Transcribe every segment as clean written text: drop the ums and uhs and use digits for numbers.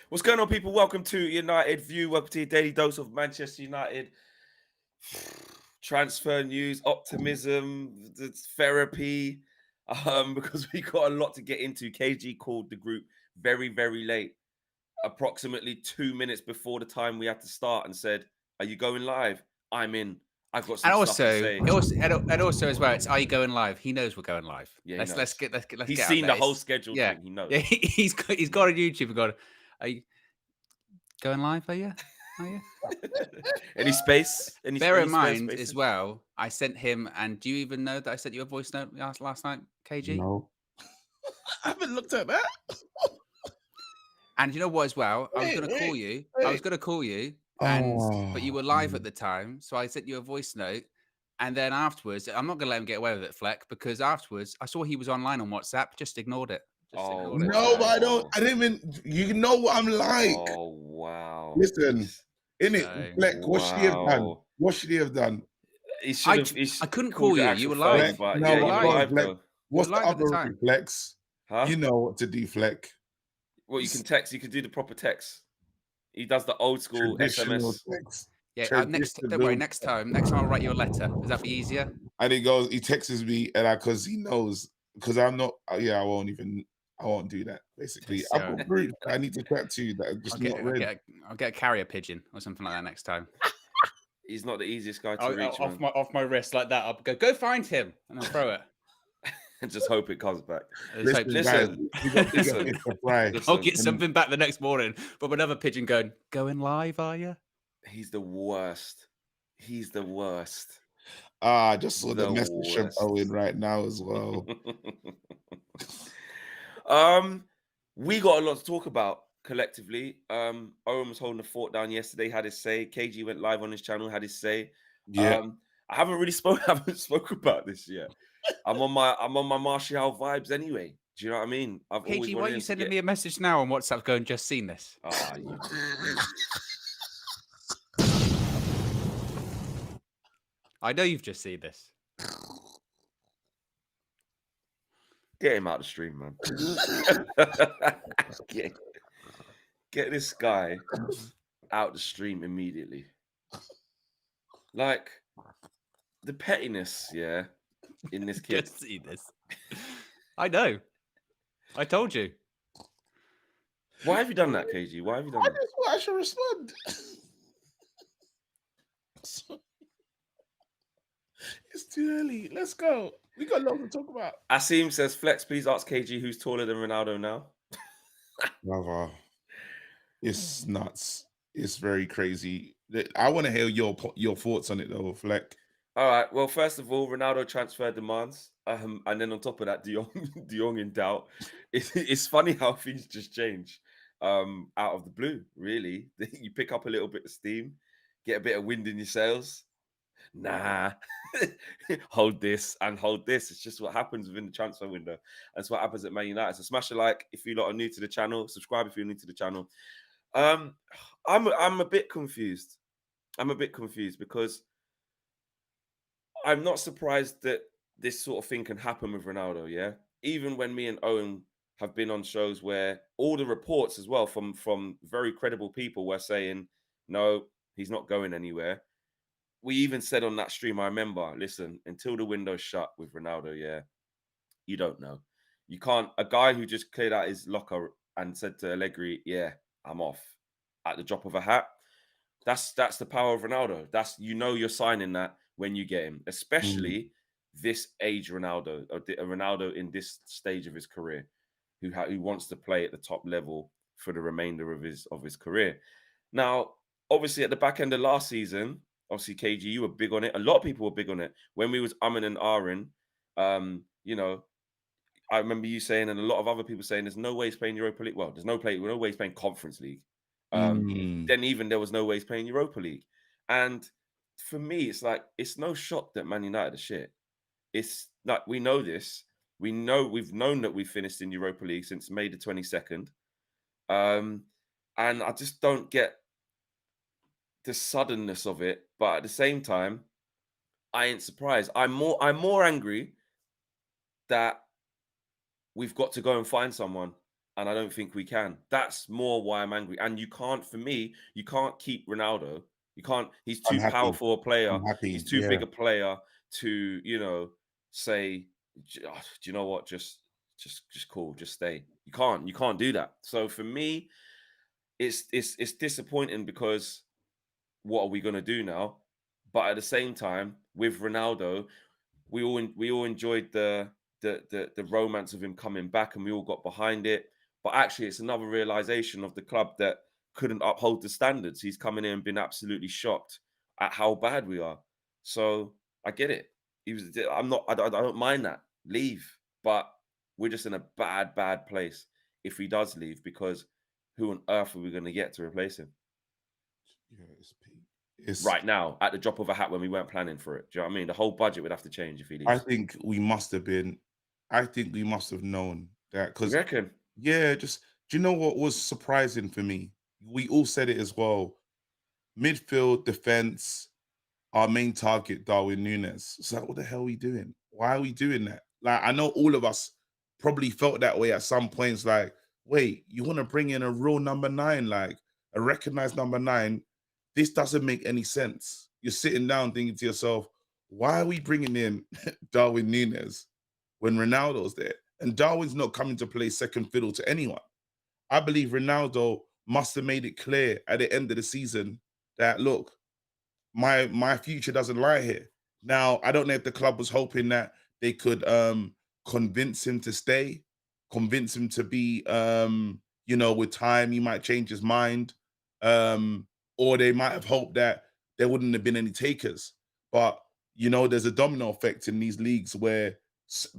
What's going on, people? Welcome to United View. Welcome to your daily dose of Manchester United transfer news, optimism, therapy. Because we got a lot to get into. KG called the group very, very late, approximately 2 minutes before the time we had to start, and said, "Are you going live? I'm in. I've got some And stuff to also, say." and also as well, it's are you going live? He knows we're going live. Yeah, he Let's knows. let's He's get out seen there. the whole scheduled Yeah, thing. He knows. yeah. He's got on YouTube and gone. Are you going live? Are you? Are you? Any space? Any Bear in space mind as spaces? well, I sent him. And do you even know that I sent you a voice note last night, KG? No, I haven't looked at that. And you know what? As well, I was going to call Wait, you. I was wait. going to call you, but you Oh, were live at the time, so I sent you a voice note. And then afterwards, I'm not going to let him get away with it, Fleck, because afterwards I saw he was online on WhatsApp. Just ignored it. Just Oh ignored it. no, but So, I don't. wow! I didn't even. You know what I'm like. Oh wow! Listen, in it, so Fleck. What should he have done? Wow! What should he have done? He should I have. I couldn't Called call the you. You actual were phone, live. Fleck, but You yeah, no, were you I've were gone, live. live Fleck. though, You were What's the live at the other time. reflex? huh? You know what to do, Fleck. Well, you can text. You can do the proper text. He does the old school Traditional SMS. text. Yeah. Don't worry. Traditional. Next time I'll write you a letter. Does that be easier? And he goes, he texts me, and because he knows, because I'm not. Yeah, I won't even. I won't do that. Basically, I've So got groups that I need to chat to that are I'll just get not read. I'll get a carrier pigeon or something like that next time. He's not the easiest guy to reach, Off man. off my wrist like that. I'll go find him and I'll throw it. And just hope it comes back. Listen, So guys, Listen, we got listen, fish to fry. I'll listen. get something back the next morning from another pigeon going live. Are you? He's the worst. He's the worst. I just saw the The message from worst. Owen right now as well. We got a lot to talk about collectively. Owen was holding the fort down yesterday, had his say. KG went live on his channel, had his say. Yeah. I haven't really haven't spoke about this yet. I'm on my Martial vibes anyway. Do you know what I mean? I've always KG, why are wanted you him to sending get. me a message now on WhatsApp going, just seen this? Ah, you. I know you've just seen this. Get him out of the stream, man. get this guy out the stream immediately. Like the pettiness, yeah, in this kid. Just seen this. I know. I told you. Why have you done that, KG? Why have you done I that? just thought I should respond. It's too early. Let's go. We got a lot to talk about. Asim says, Flex, please ask KG who's taller than Ronaldo now. Brother, it's nuts. It's very crazy. I want to hear your thoughts on it though, Fleck. All right. Well, first of all, Ronaldo transfer demands. And then on top of that, De Jong in doubt. It's funny how things just change out of the blue, really. You pick up a little bit of steam, get a bit of wind in your sails. Nah, hold this and hold this. It's just what happens within the transfer window. That's what happens at Man United. So smash a like if you lot are new to the channel. Subscribe if you're new to the channel. I'm a bit confused. I'm a bit confused because I'm not surprised that this sort of thing can happen with Ronaldo. Yeah, even when me and Owen have been on shows where all the reports as well from very credible people were saying no, he's not going anywhere. We even said on that stream, I remember, listen, until the window's shut with Ronaldo, yeah, you don't know. You can't, a guy who just cleared out his locker and said to Allegri, yeah, I'm off at the drop of a hat. That's the power of Ronaldo. You're signing that when you get him, especially this age Ronaldo, or a Ronaldo in this stage of his career, who wants to play at the top level for the remainder of his career. Now, obviously, at the back end of last season, obviously, KG, you were big on it. A lot of people were big on it when we was umming and ahhing. I remember you saying, and a lot of other people saying, "There's no way he's playing Europa League." Well, there's no way he's playing Conference League. Then even there was no way he's playing Europa League. And for me, it's like it's no shock that Man United are shit. It's like we know this. We've known that we finished in Europa League since May the 22nd. And I just don't get the suddenness of it, but at the same time, I ain't surprised. I'm more angry that we've got to go and find someone and I don't think we can. That's more why I'm angry. And you can't, for me, you can't keep Ronaldo. You can't. He's I'm too happy. powerful a player. I'm happy. He's too Yeah. big a player to, say, do you know what? Just cool. Just stay. You can't do that. So for me, it's disappointing because what are we gonna do now? But at the same time, with Ronaldo, we all enjoyed the romance of him coming back, and we all got behind it. But actually, it's another realization of the club that couldn't uphold the standards. He's coming in and been absolutely shocked at how bad we are. So I get it. He was. I'm not. I don't mind that. Leave, but we're just in a bad place if he does leave, because who on earth are we going to get to replace him Yeah, it's peak. It's. right now at the drop of a hat when we weren't planning for it? Do you know what I mean? The whole budget would have to change if he I leaves. think we must have been. I think we must have known that You because reckon? yeah, just do you know what was surprising for me? We all said it as well. Midfield, defense, our main target, Darwin Nunes. It's like, what the hell are we doing? Why are we doing that? Like, I know all of us probably felt that way at some points. Like, wait, you want to bring in a real number 9, like a recognized number 9? This doesn't make any sense. You're sitting down thinking to yourself, why are we bringing in Darwin Nunes when Ronaldo's there? And Darwin's not coming to play second fiddle to anyone. I believe Ronaldo must have made it clear at the end of the season that, look, my future doesn't lie here. Now, I don't know if the club was hoping that they could convince him to stay, convince him to be with time he might change his mind. Or they might have hoped that there wouldn't have been any takers. But there's a domino effect in these leagues where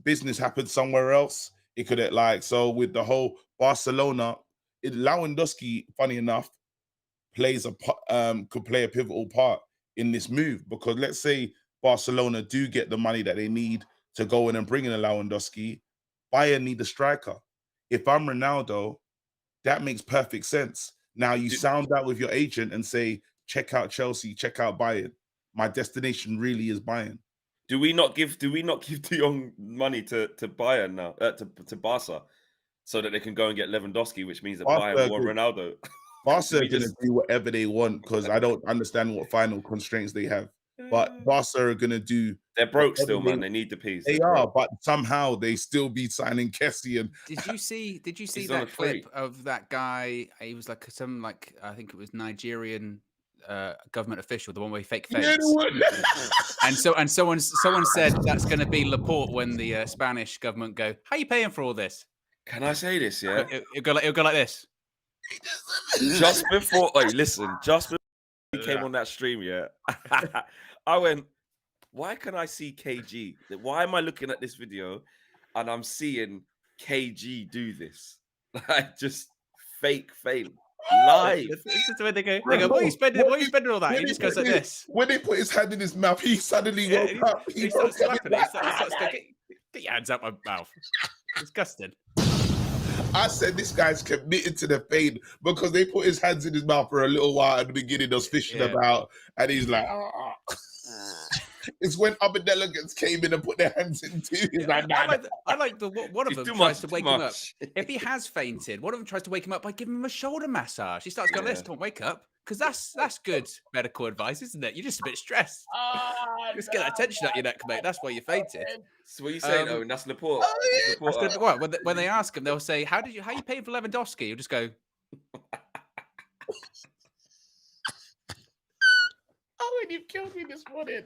business happens somewhere else. It could have, like, so with the whole Barcelona, Lewandowski, funny enough, could play a pivotal part in this move, because let's say Barcelona do get the money that they need to go in and bring in a Lewandowski, Bayern need a striker. If I'm Ronaldo, that makes perfect sense. Now you Do, sound out with your agent and say, check out Chelsea, check out Bayern. My destination really is Bayern. do we not give De Jong money to Bayern now, to Barca, so that they can go and get Lewandowski, which means that Bayern Barca, want Ronaldo? Barca we are going to just do whatever they want, because I don't understand what final constraints they have. But Barca are going to do they're broke whatever still, man. They need the piece. they They're are, broke. but somehow they still be signing Kessie and Did you see He's on a that clip free. of that guy? He was like I think it was Nigerian government official, the one where he fake yeah, faints. And someone said that's going to be Laporte when the Spanish government go, how are you paying for all this? Can I say this? Yeah. It'll go like this. Just before, just before he came on that stream, yeah, I went, why can I see KG? Why am I looking at this video and I'm seeing KG do this? Like, just fake faint. Live. It's just the way they go, what are you spending all that? He just goes like this. When they put his hand in his mouth, he suddenly woke up. He starts slapping it. He starts going, get your hands out my mouth. Disgusting. I said this guy's committed to the fade, because they put his hands in his mouth for a little while at the beginning, was fishing about, and he's like, It's when other delegates came in and put their hands in too. He's like, nah, I like the one of It's them too tries much, to too wake him up. much. If he has fainted, one of them tries to wake him up by giving him a shoulder massage. He starts going, Yeah. "This, don't wake up," because that's good medical advice, isn't it? You're just a bit stressed. Just get that tension out your neck, mate. That's why you fainted. So what are you saying, Owen? That's Laporte. That's good. Well, when they ask him, they'll say, "How you paying for Lewandowski?" You'll just go, Owen, you've killed me this morning.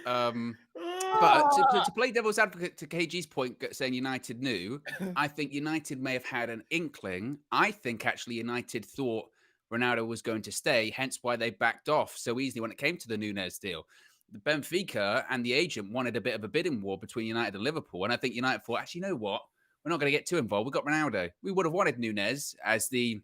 But to play devil's advocate to KG's point, saying United knew, I think United may have had an inkling. I think actually United thought Ronaldo was going to stay, hence why they backed off so easily when it came to the Nunes deal. The Benfica and the agent wanted a bit of a bidding war between United and Liverpool, and I think United thought, actually, you know what? We're not going to get too involved. We've got Ronaldo. We would have wanted Nunes as the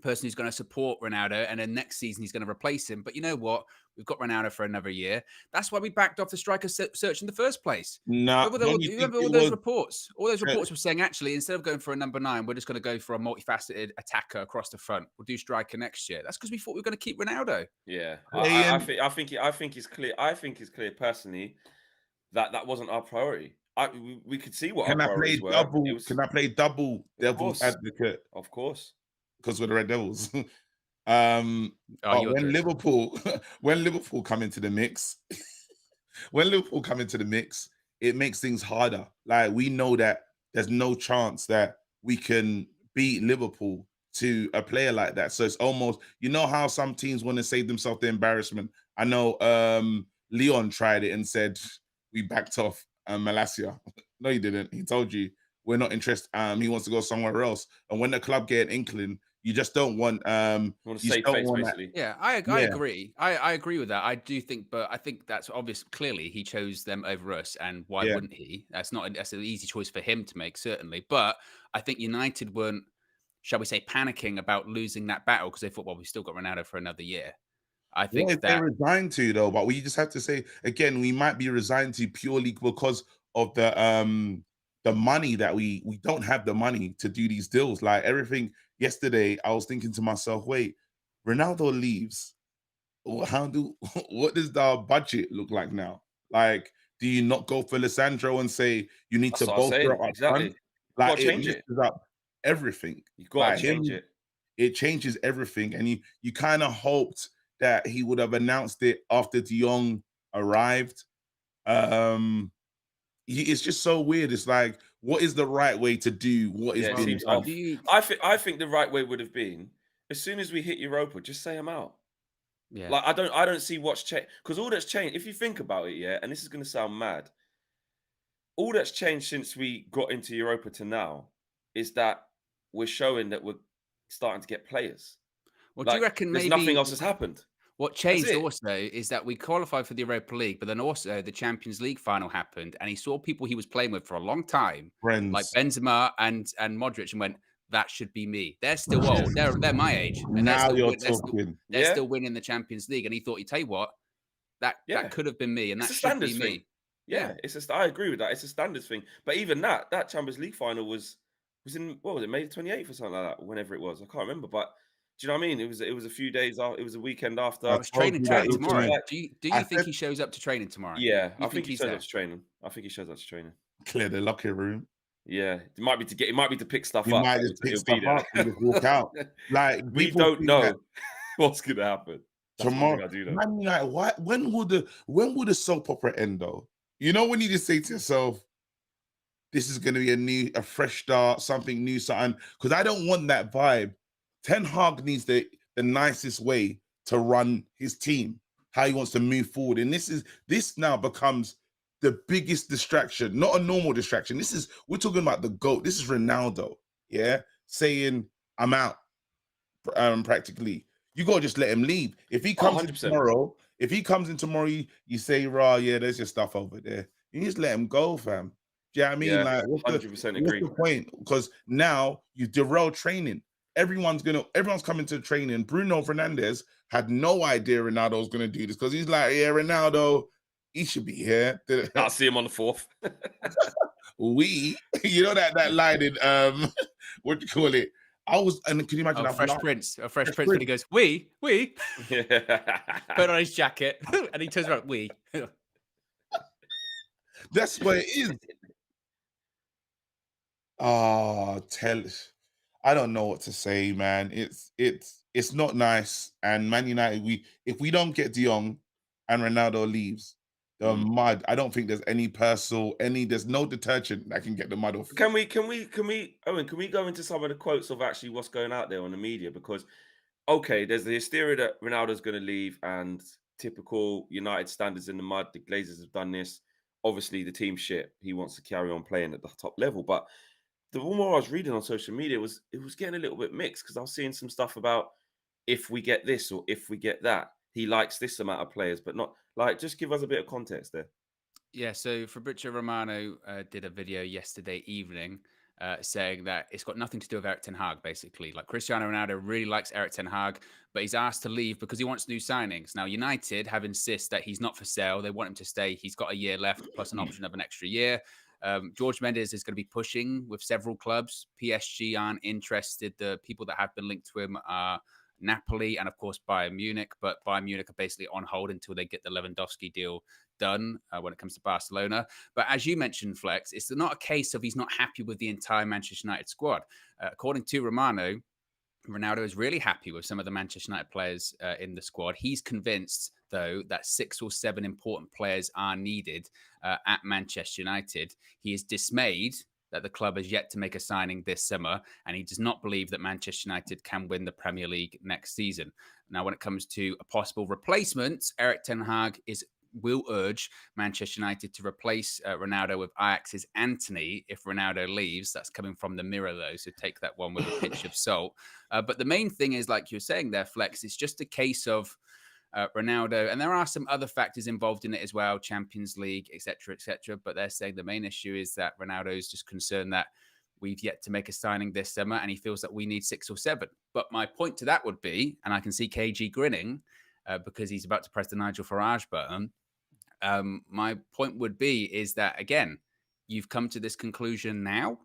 person who's going to support Ronaldo, and then next season he's going to replace him. But you know what? We've got Ronaldo for another year. That's why we backed off the striker search in the first place. No, remember all those reports? All those reports were saying, actually, instead of going for a number 9, we're just going to go for a multifaceted attacker across the front. We'll do striker next year. That's because we thought we were going to keep Ronaldo. Yeah, I think it's clear. I think it's clear personally that wasn't our priority. we could see what our Can I play priorities were. It double? was, Can I play double of devil's course, advocate of course. because we're the Red Devils? Oh, But you're when good. Liverpool, when Liverpool come into the mix, when Liverpool come into the mix, it makes things harder. Like we know that there's no chance that we can beat Liverpool to a player like that. So it's almost, you know how some teams want to save themselves the embarrassment. I know Leon tried it and said we backed off Malacia. No, he didn't. He told you we're not interested. He wants to go somewhere else. And when the club get an inkling, you just don't want You want to you just save don't face, want that. basically. Yeah, I Yeah. agree. I agree with that. I do think, but I think that's obvious. Clearly, he chose them over us, and why Yeah. wouldn't he? That's an easy choice for him to make, certainly. But I think United weren't, shall we say, panicking about losing that battle because they thought, well, we still got Ronaldo for another year. I What think if they that resign to though? But we just have to say again, we might be resigned to purely because of the money that we don't have the money to do these deals. Like everything yesterday, I was thinking to myself, wait, Ronaldo leaves. How do what does our budget look like now? Like, do you not go for Lissandro and say you need That's to what I was bolster saying. up Exactly. front? Like Gotta it change it. messes up everything. You gotta Like change him, it. it changes everything. And you kind of hoped that he would have announced it after De Jong arrived. It's just so weird. It's like, what is the right way to do what has Yeah, it been seems done? off. I think the right way would have been as soon as we hit Europa, just say I'm out. yeah. Like I don't see what's changed because all that's changed. If you think about it, yeah, and this is gonna sound mad, all that's changed since we got into Europa to now is that we're showing that we're starting to get players. Well, do you Like reckon there's nothing maybe else has happened. what That's changed it. also is that we qualified for the Europa League, but then also the Champions League final happened, and he saw people he was playing with for a long time, like Friends. Benzema and Modric, and went, "That should be me." They're still old. They're my age, and they're Now still you're they're talking. Yeah, still winning the Champions League. And he thought, "You tell you what, that yeah. could have been me, and It's that a should be standards thing. me." Yeah. Yeah, it's just I agree with that. It's a standards thing. But even that Champions League final was in what was it, May 28th or something like that, whenever it was. I can't remember. But do you know what I mean? It was a few days after, it was a weekend I after. It's told training you that tomorrow. it And was I'm just Tomorrow. gonna. like, Do I you think said he shows up to training tomorrow? yeah, You I think he he's shows up there? to training. I think he shows up to training. clear the locker room. Yeah, it might be to pick stuff You up, might but just pick it'll be stuff up and just walk out. there. Like We people don't think that know what's gonna happen. That's one thing tomorrow, I do know. man, like why when would the soap opera end though? You know, when you just say to yourself, this is gonna be a fresh start, something new, something. Because I don't want that vibe. Ten Hag needs the nicest way to run his team, how he wants to move forward. And this now becomes the biggest distraction, not a normal distraction. We're talking about the GOAT. This is Ronaldo, yeah, saying I'm out, practically. You gotta just let him leave. If he Oh, comes in 100%. tomorrow, you say, raw, yeah, there's your stuff over there. You just let him go, fam. Do you know what I mean? Yeah, Like, 100% what's agree. the point? Because now you derail training. Everyone's coming to training. Bruno Fernandes had no idea Ronaldo was gonna do this because he's like, yeah, Ronaldo, he should be here. I'll see him on the 4th. You know that line in what do you call it? And can you imagine? Oh, I've Fresh laughed. Prince. A Fresh Fresh Prince when he Prince. goes, we, Yeah. put on his jacket, and he turns around, we. That's what it is. Oh, I don't know what to say, man. It's not nice. And Man United, if we don't get De Jong and Ronaldo leaves, the mud. I don't think there's there's no detergent that can get the mud off. Can we, Owen, can we go into some of the quotes of actually what's going out there on the media? Because, okay, there's the hysteria that Ronaldo's going to leave and typical United standards in the mud. The Glazers have done this. Obviously, the team's shit. He wants to carry on playing at the top level. But the more I was reading on social media it was getting a little bit mixed because I was seeing some stuff about if we get this or if we get that. He likes this amount of players, but not like just give us a bit of context there. Yeah, so Fabrizio Romano did a video yesterday evening saying that it's got nothing to do with Eric Ten Hag, basically. Like Cristiano Ronaldo really likes Eric Ten Hag, but he's asked to leave because he wants new signings. Now, United have insisted that he's not for sale. They want him to stay. He's got a year left plus an option of an extra year. George Mendes is going to be pushing with several clubs. PSG aren't interested. The people that have been linked to him are Napoli, and of course Bayern Munich. But Bayern Munich are basically on hold until they get the Lewandowski deal done when it comes to Barcelona. But as you mentioned, Flex, it's not a case of he's not happy with the entire Manchester United squad. According to Romano, Ronaldo is really happy with some of the Manchester United players in the squad. He's convinced, though, that 6 or 7 important players are needed at Manchester United. He is dismayed that the club has yet to make a signing this summer, and he does not believe that Manchester United can win the Premier League next season. Now, when it comes to a possible replacement, Erik ten Hag will urge Manchester United to replace Ronaldo with Ajax's Antony if Ronaldo leaves. That's coming from the Mirror, though, so take that one with a pinch of salt. But the main thing is, like you're saying there, Flex, it's just a case of Ronaldo, and there are some other factors involved in it as well, Champions League, etc., etc. But they're saying the main issue is that Ronaldo is just concerned that we've yet to make a signing this summer, and he feels that we need 6 or 7. But my point to that would be, and I can see KG grinning because he's about to press the Nigel Farage button. My point would be is that, again, you've come to this conclusion now.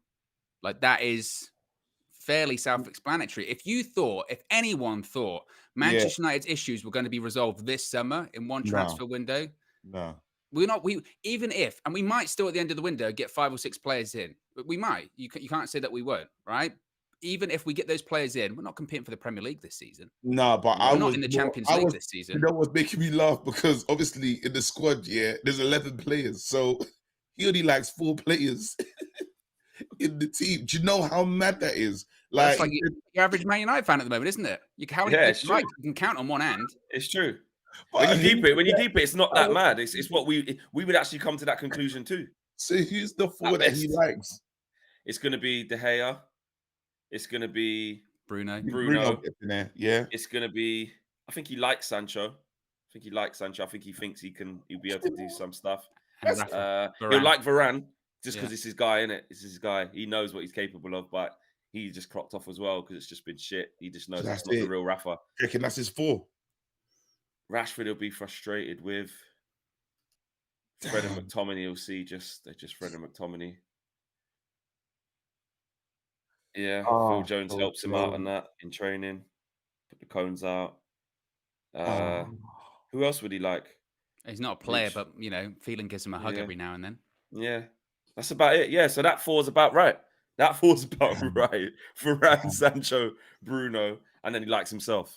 Like, that is fairly self-explanatory. If anyone thought Manchester United's issues were going to be resolved this summer in one transfer window, we might still at the end of the window get 5 or 6 players in. But we might. You can't say that we won't, right? Even if we get those players in, we're not competing for the Premier League this season. No, but we're not in the Champions League this season. You know what's making me laugh? Because obviously in the squad, there's 11 players. So he only likes 4 players in the team. Do you know how mad that is? Like, well, your average Man United fan at the moment, isn't it? You can count on one hand. It's true. But when you deep it, it's not that mad. It's what we would actually come to that conclusion too. So who's the 4 that he likes? It's going to be De Gea. It's going to be Bruno. Yeah. It's going to be. I think he likes Sancho. I think he thinks he'll be able to do some stuff. He'll like Varane just because it's his guy, innit? It's his guy. He knows what he's capable of, but he just clocked off as well because it's just been shit. He just knows that's not the real Rafa. You reckon that's his 4? Rashford will be frustrated with. Fred and McTominay, you'll see they're just Fred and McTominay. Yeah, Phil Jones helps him out on that in training. Put the cones out. Who else would he like? He's not a player, but Phelan gives him a hug every now and then. Yeah, that's about it. Yeah, so that 4's about right. Varane, Sancho, Bruno, and then he likes himself.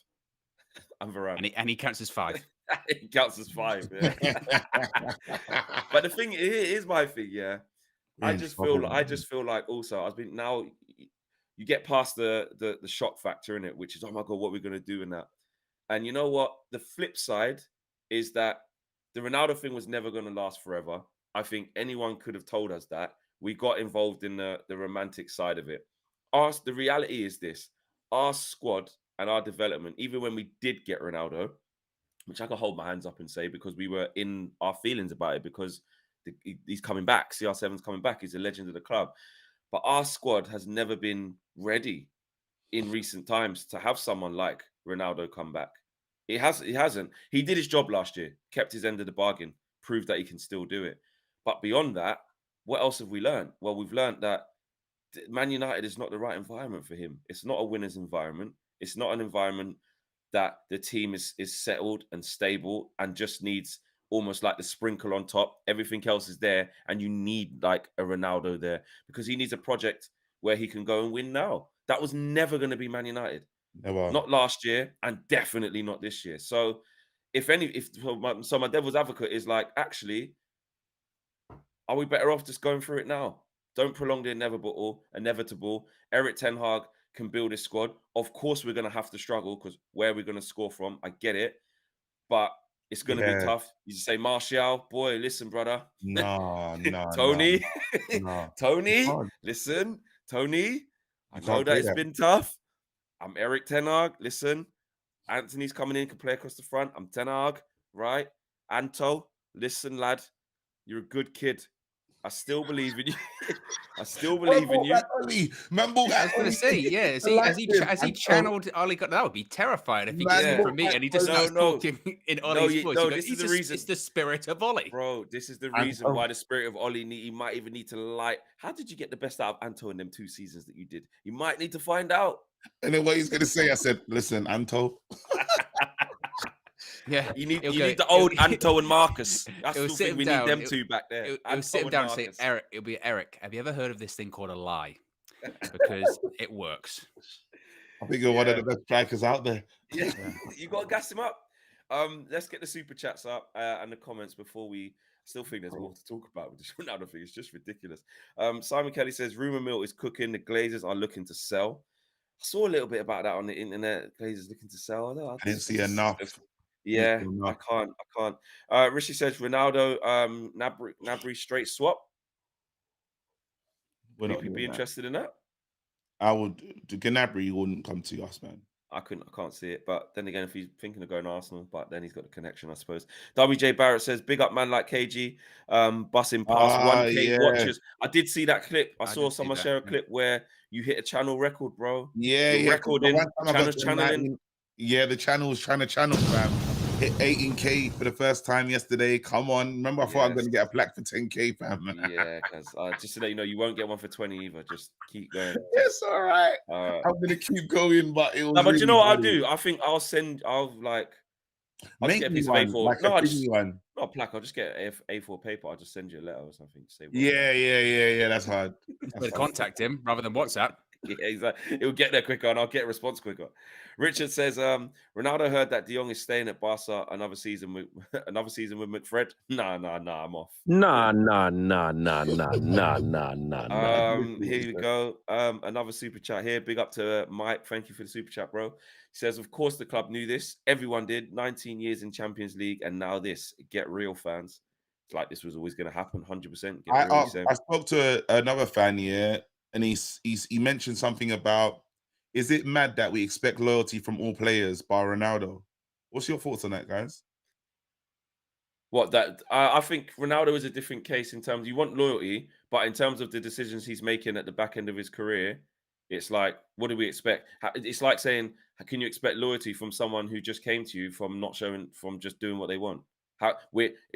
And Varane. And he counts as 5. He counts as 5. Yeah. But the thing is my thing. Yeah, I just feel like also now you get past the shock factor in it, which is, oh my God, what we're going to do in that. And you know what? The flip side is that the Ronaldo thing was never going to last forever. I think anyone could have told us that. We got involved in the romantic side of it. The reality is this. Our squad and our development, even when we did get Ronaldo, which I can hold my hands up and say because we were in our feelings about it because he's coming back. CR7's coming back. He's a legend of the club. But our squad has never been ready in recent times to have someone like Ronaldo come back. He hasn't. He did his job last year, kept his end of the bargain, proved that he can still do it. But beyond that, what else have we learned? Well, we've learned that Man United is not the right environment for him. It's not a winner's environment. It's not an environment that the team is settled and stable and just needs almost like the sprinkle on top. Everything else is there, and you need like a Ronaldo there because he needs a project where he can go and win now. That was never going to be Man United. Never. Not last year, and definitely not this year. So, my devil's advocate is like, actually, are we better off just going through it now? Don't prolong the inevitable. Erik ten Hag can build his squad. Of course, we're going to have to struggle because where are we going to score from? I get it, but it's going to be tough. You say, Martial, boy, listen, brother. No. Tony, no. Tony, listen, Tony. I know that it's been tough. I'm Erik ten Hag. Listen, Anthony's coming in, can play across the front. I'm ten Hag, right? Anto, listen, lad, you're a good kid. I still believe in you. I still Man believe in bought you. that Ollie. Man bought I that was going Ollie. to say, yeah, has he channeled Ollie? That would be terrifying if he gets Man it Yeah. from me bought and he that just Ollie. starts talking in Ollie's voice. You go, This is the it's reason, the spirit of Ollie. bro. This is the And, reason why the spirit of Ollie. He might even need to like. How did you get the best out of Anto in them 2 seasons that you did? You might need to find out. and then what he's gonna say, I said, listen, Anto. Yeah, You need he'll the old Anto and Marcus. I It'll still sit think him we down. need them two back there. It'll sit him Anto down and and say, Marcus. Eric, it'll be Eric. Have you ever heard of this thing called a lie? Because it works. I think you're one of the best strikers out there. Yeah, you got to gas him up. Let's get the super chats up and the comments before we. Still think there's more to talk about with this Ronaldo thing. It's just ridiculous. Simon Kelly says rumor mill is cooking. The Glazers are looking to sell. I saw a little bit about that on the internet. Glazers looking to sell. I didn't see enough. Yeah, I can't. Rishi says Ronaldo, Nabry straight swap. We're Would not people be doing that. interested in that? I would. Gnabry wouldn't come to us, man. I can't see it. But then again, if he's thinking of going to Arsenal, but then he's got the connection, I suppose. WJ Barrett says, big up man like KG, bussing past 1K watchers. I did see that clip. I saw someone share a clip where you hit a channel record, bro. You're recording, channeling. Yeah, the channel was trying to channel, fam. Hit 18K for the first time yesterday. Come on. Remember, I thought I was going to get a plaque for 10K, fam. Yeah, because just to let you know, you won't get one for 20 either. Just keep going. It's all right. I'm going to keep going, but it was but really you know what funny. I'll do? I think I'll just make get a me piece of one, A4. like No, a biggie one. not a plaque. I'll just get A4 paper. I'll just send you a letter or something. Say, Yeah. That's hard. Better contact him rather than WhatsApp. Yeah, exactly. It'll get there quicker and I'll get a response quicker. Richard says, Ronaldo heard that De Jong is staying at Barca another season with McFred. Nah, I'm off. Nah. Here we go. Another super chat here. Big up to Mike. Thank you for the super chat, bro. He says, of course the club knew this. Everyone did. 19 years in Champions League and now this. Get real, fans. It's like this was always going to happen. 100%. I spoke to another fan here, and he mentioned something about, is it mad that we expect loyalty from all players bar Ronaldo? What's your thoughts on that, guys? What that I think Ronaldo is a different case in terms you want loyalty, but in terms of the decisions he's making at the back end of his career, it's like, what do we expect? It's like saying, can you expect loyalty from someone who just came to you from just doing what they want?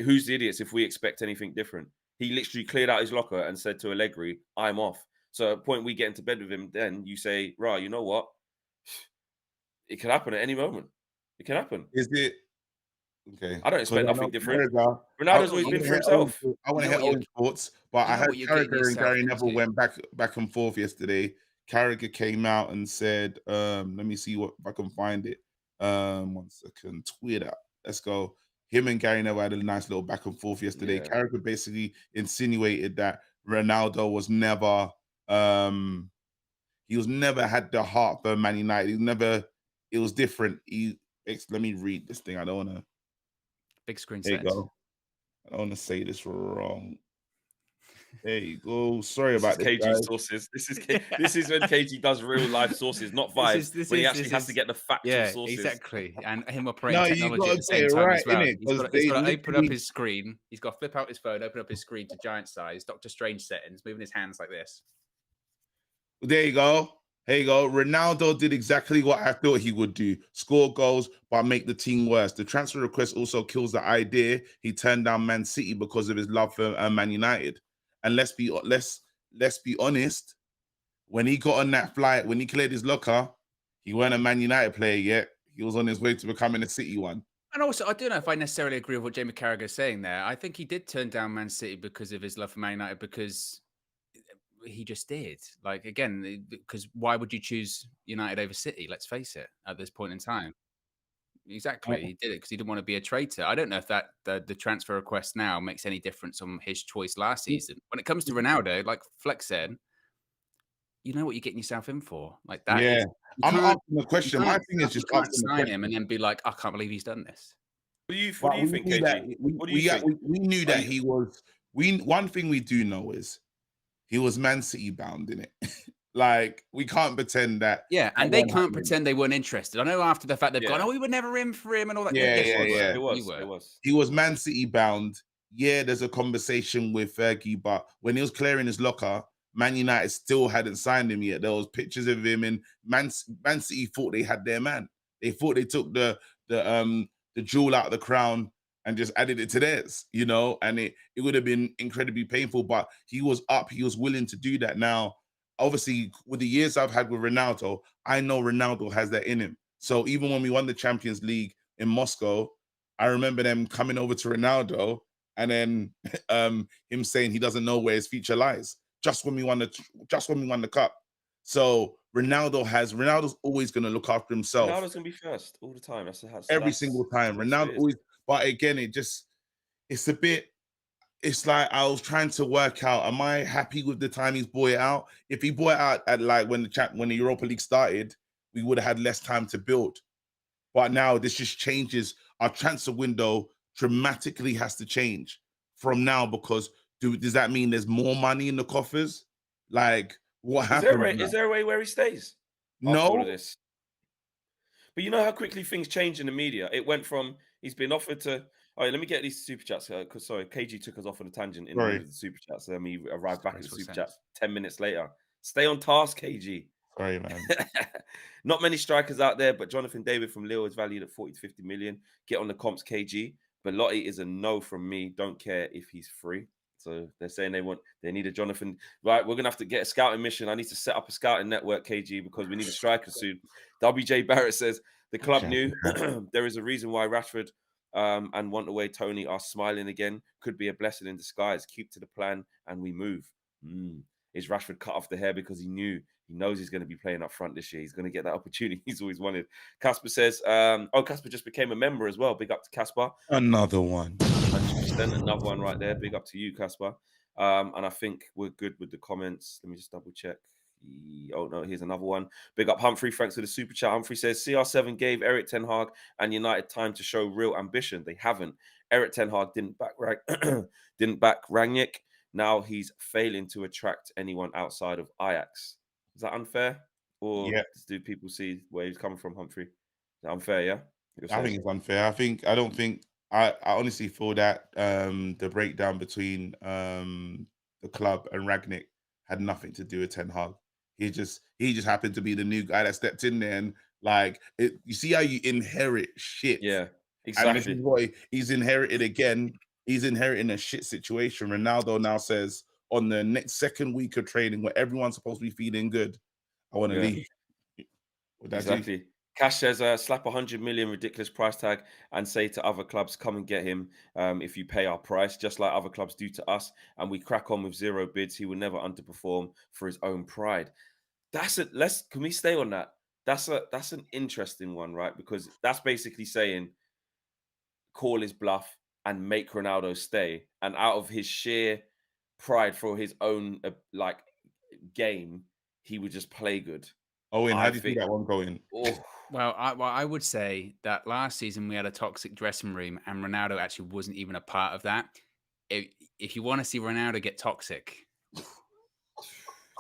Who's the idiots if we expect anything different? He literally cleared out his locker and said to Allegri, I'm off. So at the point we get into bed with him, then you say, right, you know what? It can happen at any moment. It can happen. Is it? Okay. I don't expect nothing different. Ronaldo's always been for himself. I want to hear Owen's thoughts, but I heard Carragher and Gary Neville went back and forth yesterday. Carragher came out and said, let me see if I can find it. 1 second. Twitter. Let's go. Him and Gary Neville had a nice little back and forth yesterday. Yeah. Carragher basically insinuated that Ronaldo was never he was never had the heart for Man United. It was different. Let me read this thing. I don't want to. Big screen. There you go. I don't want to say this wrong. There you go. Sorry about this, KG sources. This is when KG does real life sources, not vibes. When he actually has to get the factual sources. Exactly. And him operating technology at the same time as well. He's got to open up his screen. He's got to flip out his phone, open up his screen to giant size, Doctor Strange settings, moving his hands like this. There you go. Here you go. Ronaldo did exactly what I thought he would do. Score goals, but make the team worse. The transfer request also kills the idea he turned down Man City because of his love for Man United. And let's be honest, when he got on that flight, when he cleared his locker, he weren't a Man United player yet. He was on his way to becoming a City one. And also, I don't know if I necessarily agree with what Jamie Carragher is saying there. I think he did turn down Man City because of his love for Man United, because he just did. Like, again, because why would you choose United over City? Let's face it, at this point in time. Exactly. He did it because he didn't want to be a traitor. I don't know if that the transfer request now makes any difference on his choice last season. When it comes to Ronaldo, like Flex said, you know what you're getting yourself in for. Like that. Yeah. I'm asking the question. My thing is just can't sign him and then be like, I can't believe he's done this. What do you think, KG? We knew that he was. One thing we do know is he was Man City bound, innit? Like, we can't pretend that. Yeah, and they can't pretend they weren't interested. I know after the fact they've gone, we were never in for him and all that. Yeah. It was. He was Man City bound. yeah, there's a conversation with Fergie, but when he was clearing his locker, Man United still hadn't signed him yet. There was pictures of him, and Man City thought they had their man. They thought they took the jewel out of the crown and just added it to theirs, you know, and it would have been incredibly painful. But he was up, he was willing to do that. Now, obviously, with the years I've had with Ronaldo, I know Ronaldo has that in him. So even when we won the Champions League in Moscow, I remember them coming over to Ronaldo and then him saying he doesn't know where his future lies. Just when we won the cup. So Ronaldo's always going to look after himself Ronaldo's gonna be first all the time. every single time. that's what Ronaldo it is. always, but again, it's a bit. It's like I was trying to work out. Am I happy with the time he's bought it out? If he bought it out at like when the Europa League started, we would have had less time to build. But now this just changes. Our transfer window dramatically has to change from now because does that mean there's more money in the coffers? Like what happened? Is there a way where he stays after all of No, this? But you know how quickly things change in the media. It went from he's been offered to. Oh, yeah, let me get these super chats because sorry, KG took us off on a tangent in the middle sorry, of the super chats. Then we arrived back at the Graceful super sense. chats 10 minutes later. Stay on task, KG. sorry, man. Not many strikers out there, but Jonathan David from Lille is valued at 40 to 50 million. Get on the comps, KG. Belotti is a no from me. Don't care if he's free. So they're saying they need a Jonathan. Right, we're gonna have to get a scouting mission. I need to set up a scouting network, KG, because we need a striker soon. WJ Barrett says the club knew there is a reason why Rashford and Want Away Tony are smiling again. Could be a blessing in disguise. Keep to the plan and we move. Is Rashford cut off the hair because he knows he's going to be playing up front this year? He's going to get that opportunity he's always wanted. Casper says, Casper just became a member as well. Big up to Casper. Another one. 100%. Another one right there. Big up to you, Casper. And I think we're good with the comments. Let me just double check. Oh, no, here's another one. Big up Humphrey. Thanks for the super chat. Humphrey says, CR7 gave Eric Ten Hag and United time to show real ambition. They haven't. Eric Ten Hag didn't back Rangnick. Now he's failing to attract anyone outside of Ajax. Is that unfair? Or do people see where he's coming from, Humphrey? Is that unfair, yeah? I think it's unfair. I honestly feel that the breakdown between the club and Ragnick had nothing to do with Ten Hag. He just happened to be the new guy that stepped in there and you see how you inherit shit. Yeah, exactly. And this is what he's inherited again. He's inheriting a shit situation. Ronaldo now says on the second week of training where everyone's supposed to be feeling good, I want to leave. Exactly. Cash says, slap 100 million ridiculous price tag and say to other clubs, come and get him if you pay our price, just like other clubs do to us. And we crack on with zero bids. He will never underperform for his own pride. Can we stay on that? That's an interesting one, right? Because that's basically saying call his bluff and make Ronaldo stay. And out of his sheer pride for his own game, he would just play good. Owen, how do you think that one going? Well, I would say that last season we had a toxic dressing room, and Ronaldo actually wasn't even a part of that. If you want to see Ronaldo get toxic,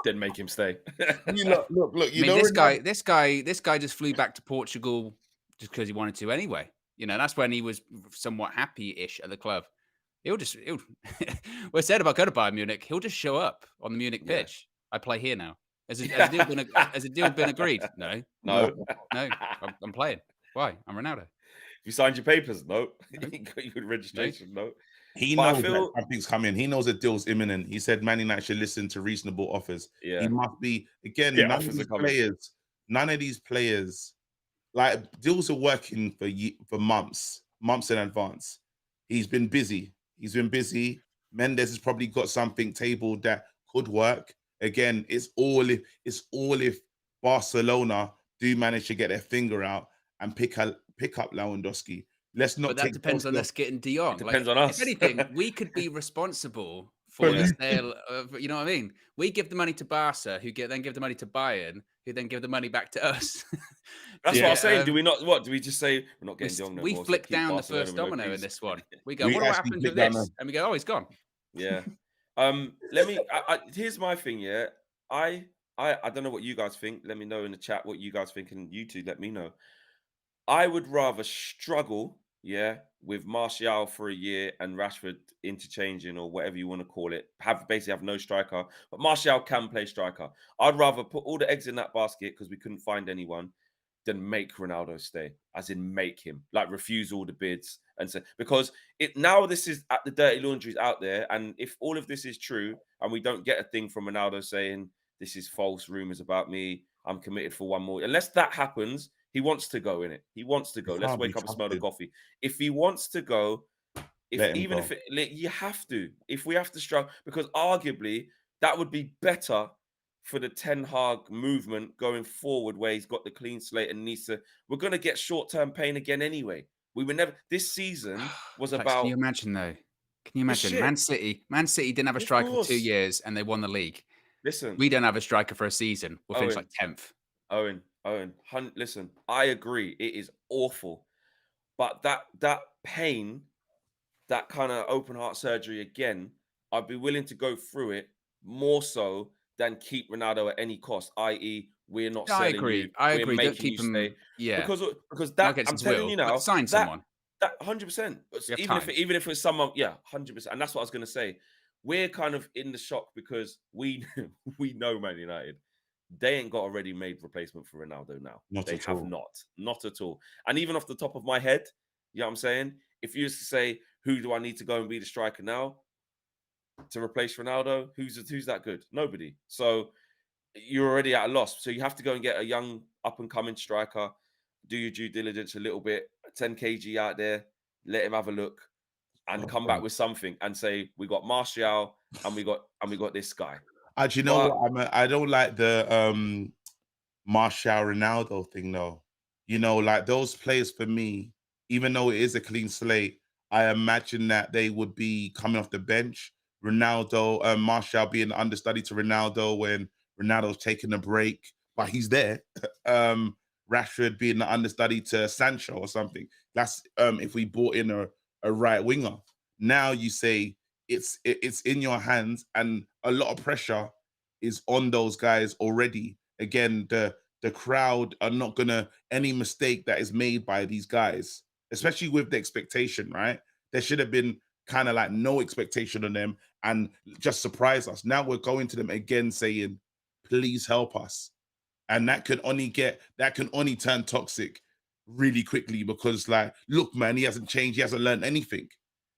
then make him stay. Look. This guy just flew back to Portugal just because he wanted to anyway. You know, that's when he was somewhat happy-ish at the club. He'll well said about going to Bayern Munich. He'll just show up on the Munich pitch. I play here now. Has a deal been agreed? No. I'm playing. Why? I'm Ronaldo. You signed your papers? No. You got your registration? No. He knows that something's coming. He knows a deal's imminent. He said Man United should listen to reasonable offers. Yeah. He must be again. None of these players, like deals are working for months in advance. He's been busy. Mendes has probably got something tabled that could work. Again, it's all if Barcelona do manage to get their finger out and pick up Lewandowski. But that depends on us getting De Jong. Depends on us. If anything, we could be responsible for the sale of, you know what I mean? We give the money to Barca, who then give the money to Bayern, who then give the money back to us. That's what I'm saying. Do we not? What do we just say? We're not getting De Jong no we more. flick down the first domino in this one. We go, what happens with this? And we go, oh, he's gone. Yeah. Here's my thing. Yeah, I don't know what you guys think. Let me know in the chat what you guys think, and you two let me know. I would rather struggle yeah, with Martial for a year and Rashford interchanging or whatever you want to call it, have no striker, but Martial can play striker. I'd rather put all the eggs in that basket because we couldn't find anyone than make Ronaldo stay, as in make him like refuse all the bids and say because it now this is at the dirty laundry's out there, and if all of this is true and we don't get a thing from Ronaldo saying this is false rumors about me, I'm committed for one more. Unless that happens, he wants to go in it. He wants to He go. Let's can't be wake up and smell the trusted. coffee. If he wants to go, if Let him even go. if it, you have to, if we have to struggle, because arguably that would be better for the Ten Hag movement going forward, where he's got the clean slate and needs to. We're going to get short-term pain again anyway. We were never. This season was Flex, can about you imagine though? Can you the imagine? shit. Man City didn't have a Of striker for 2 course. years and they won the league. Listen, We don't have a striker for a season. We'll finish like Owen, 10th. Owen. Listen, I agree. It is awful, but that pain, that kind of open heart surgery again, I'd be willing to go through it more so than keep Ronaldo at any cost, i.e., we're not Yeah, I selling you, agree. I we're agree. Don't making you keep stay. him. Yeah, Because not that against I'm his telling you will, but now, sign that someone. 100%. We have Even if time. it's someone, yeah, 100%. And that's what I was gonna say. We're kind of in the shock because we we know Man United. They ain't got a ready-made replacement for Ronaldo now. Not They at have all. not at all. And even off the top of my head, you know what I'm saying? If you used to say, who do I need to go and be the striker now to replace Ronaldo? Who's that good? Nobody. So you're already at a loss. So you have to go and get a young up and coming striker, do your due diligence a little bit, 10 kg out there, let him have a look and come back Okay. with something and say, we got Martial and we got this guy. Do you know But what? I don't like the Martial Ronaldo thing though. You know, like those players for me, even though it is a clean slate, I imagine that they would be coming off the bench. Ronaldo, Martial being the understudy to Ronaldo when Ronaldo's taking a break, but he's there. Rashford being the understudy to Sancho or something. That's if we brought in a right winger. Now you say it's in your hands, and a lot of pressure is on those guys already. Again, the crowd are not gonna any mistake that is made by these guys, especially with the expectation, right? There should have been kind of like no expectation on them and just surprise us. Now we're going to them again saying, please help us. And that can only turn toxic really quickly because like, look, man, he hasn't changed, he hasn't learned anything.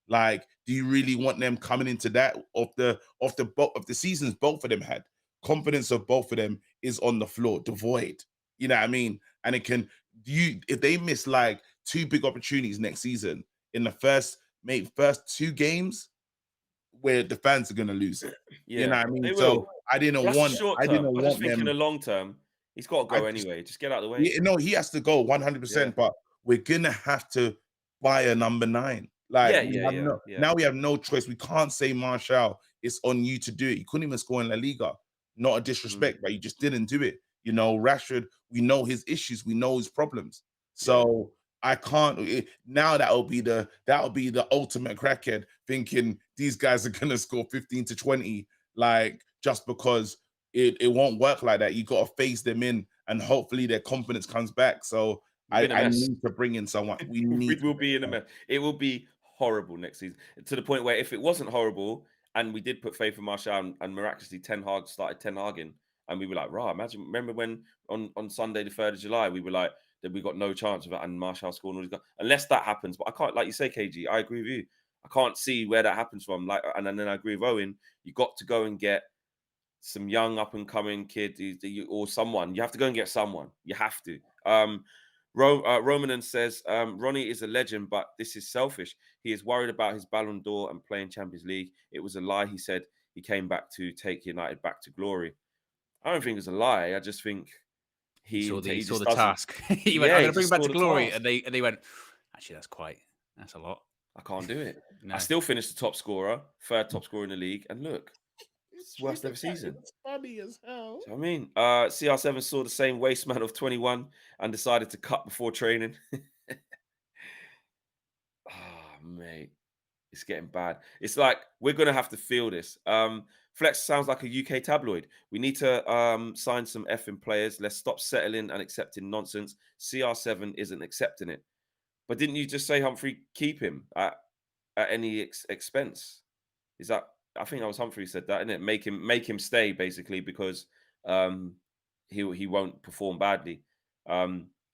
Like, do you really want them coming into that of the seasons both of them had? Confidence of both of them is on the floor, devoid. You know what I mean? And it can you if they miss like two big opportunities next season in the first two games, where the fans are gonna lose it. You know yeah, what I mean? they So will. I But didn't that's the want short I didn't term. I just want think in the them. long term, he's got to I go just anyway. Just get out of the way. Yeah, no, he has to go Yeah. 100%, but we're gonna have to buy a number nine. Like Yeah, we yeah, have yeah, no yeah. now we have no choice. We can't say Marshall, it's on you to do it. You couldn't even score in La Liga. Not a Mm, disrespect, but you just didn't do it. You know, Rashford, we know his issues, we know his problems. yeah. So I can't now that'll be the ultimate crackhead thinking these guys are gonna score 15 to 20, like just because it won't work like that. You gotta phase them in and hopefully their confidence comes back. So We'll be in a I mess. need to bring in someone. We We need to will bring be in a someone. mess. It will be horrible next season to the point where if it wasn't horrible and we did put faith in Martial and miraculously Ten Hag started Ten Haging and we were like, right, imagine, remember when on Sunday, the 3rd of July, we were like, that we got no chance of that and Martial scoring all these goals. Unless that happens, but I can't, like you say, KG, I agree with you. I can't see where that happens from. Like, and then I agree with Owen. You got to go and get some young up and coming kid or someone. You have to go and get someone. You have to. Romanen says Ronnie is a legend, but this is selfish. He is worried about his Ballon d'Or and playing Champions League. It was a lie. He said he came back to take United back to glory. I don't think it's a lie. I just think He he saw just the doesn't. task. He went, Yeah, "I'm he going to bring him just back saw to the glory," task. and they went, "Actually, that's a lot." I can't do it. I No, still finished the top scorer, third top scorer in the league, and look, it's Look worst at ever that, season. it's funny as hell. So I mean, CR7 saw the same waste man of 21 and decided to cut before training. Ah, mate, it's getting bad. It's like we're gonna have to feel this. Flex sounds like a UK tabloid. We need to sign some effing players. Let's stop settling and accepting nonsense. CR7 isn't accepting it. But didn't you just say, Humphrey, keep him at any expense? Is that? I think that was Humphrey said that, isn't it? Make him stay basically because um, he won't perform badly.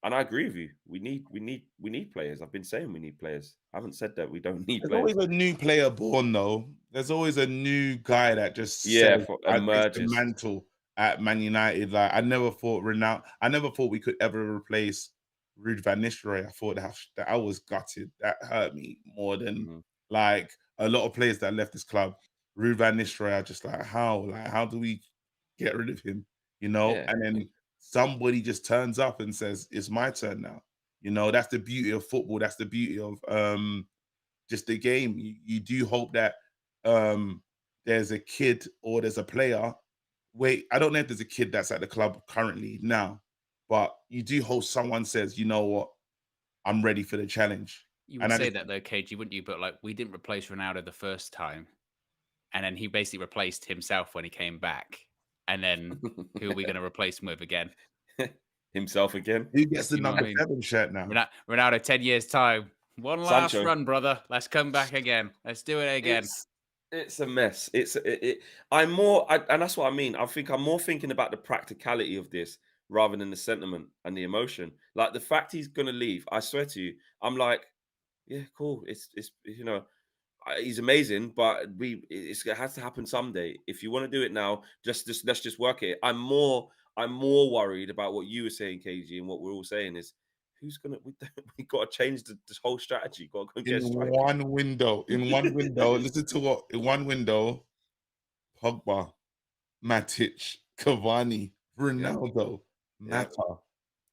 And I agree with you. We need players. I've been saying we need players. I haven't said that we don't need There's players. always a new player born, though. There's always a new guy that just Yeah, says, "I take the emerges. mantle at Man United." Like I never thought Ronaldo. I never thought we could ever replace Ruud van Nistelrooy. I thought that I was gutted. That hurt me more than Mhm. like a lot of players that left this club. Ruud van Nistelrooy, I just like how do we get rid of him? You know, Yeah, and then somebody just turns up and says, "It's my turn now." You know, that's the beauty of football. That's the beauty of just the game. You do hope that there's a kid or there's a player. Wait, I don't know if there's a kid that's at the club currently now, but you do hope someone says, you know what, I'm ready for the challenge. You And would I say just that though, KG, wouldn't you? But like, we didn't replace Ronaldo the first time, and then he basically replaced himself when he came back. And then who are we going to replace him with again? himself again. who gets the You know what I number mean? 7 shirt now? Ronaldo, 10 years time. One last Sancho. run, brother. Let's come back again. Let's do it again. It's a mess. And that's what I mean. I think I'm more thinking about the practicality of this rather than the sentiment and the emotion. Like the fact he's gonna leave, I swear to you, I'm like, yeah, cool. It's he's amazing, but it has to happen someday. If you want to do it now, just let's just work it. I'm more worried about what you were saying, KG, and what we're all saying is who's gonna we got to change this whole strategy. Got to go and In get a striker. one window, listen to what in one window, Pogba, Matic, Cavani, Yeah, Ronaldo, yeah, Mata.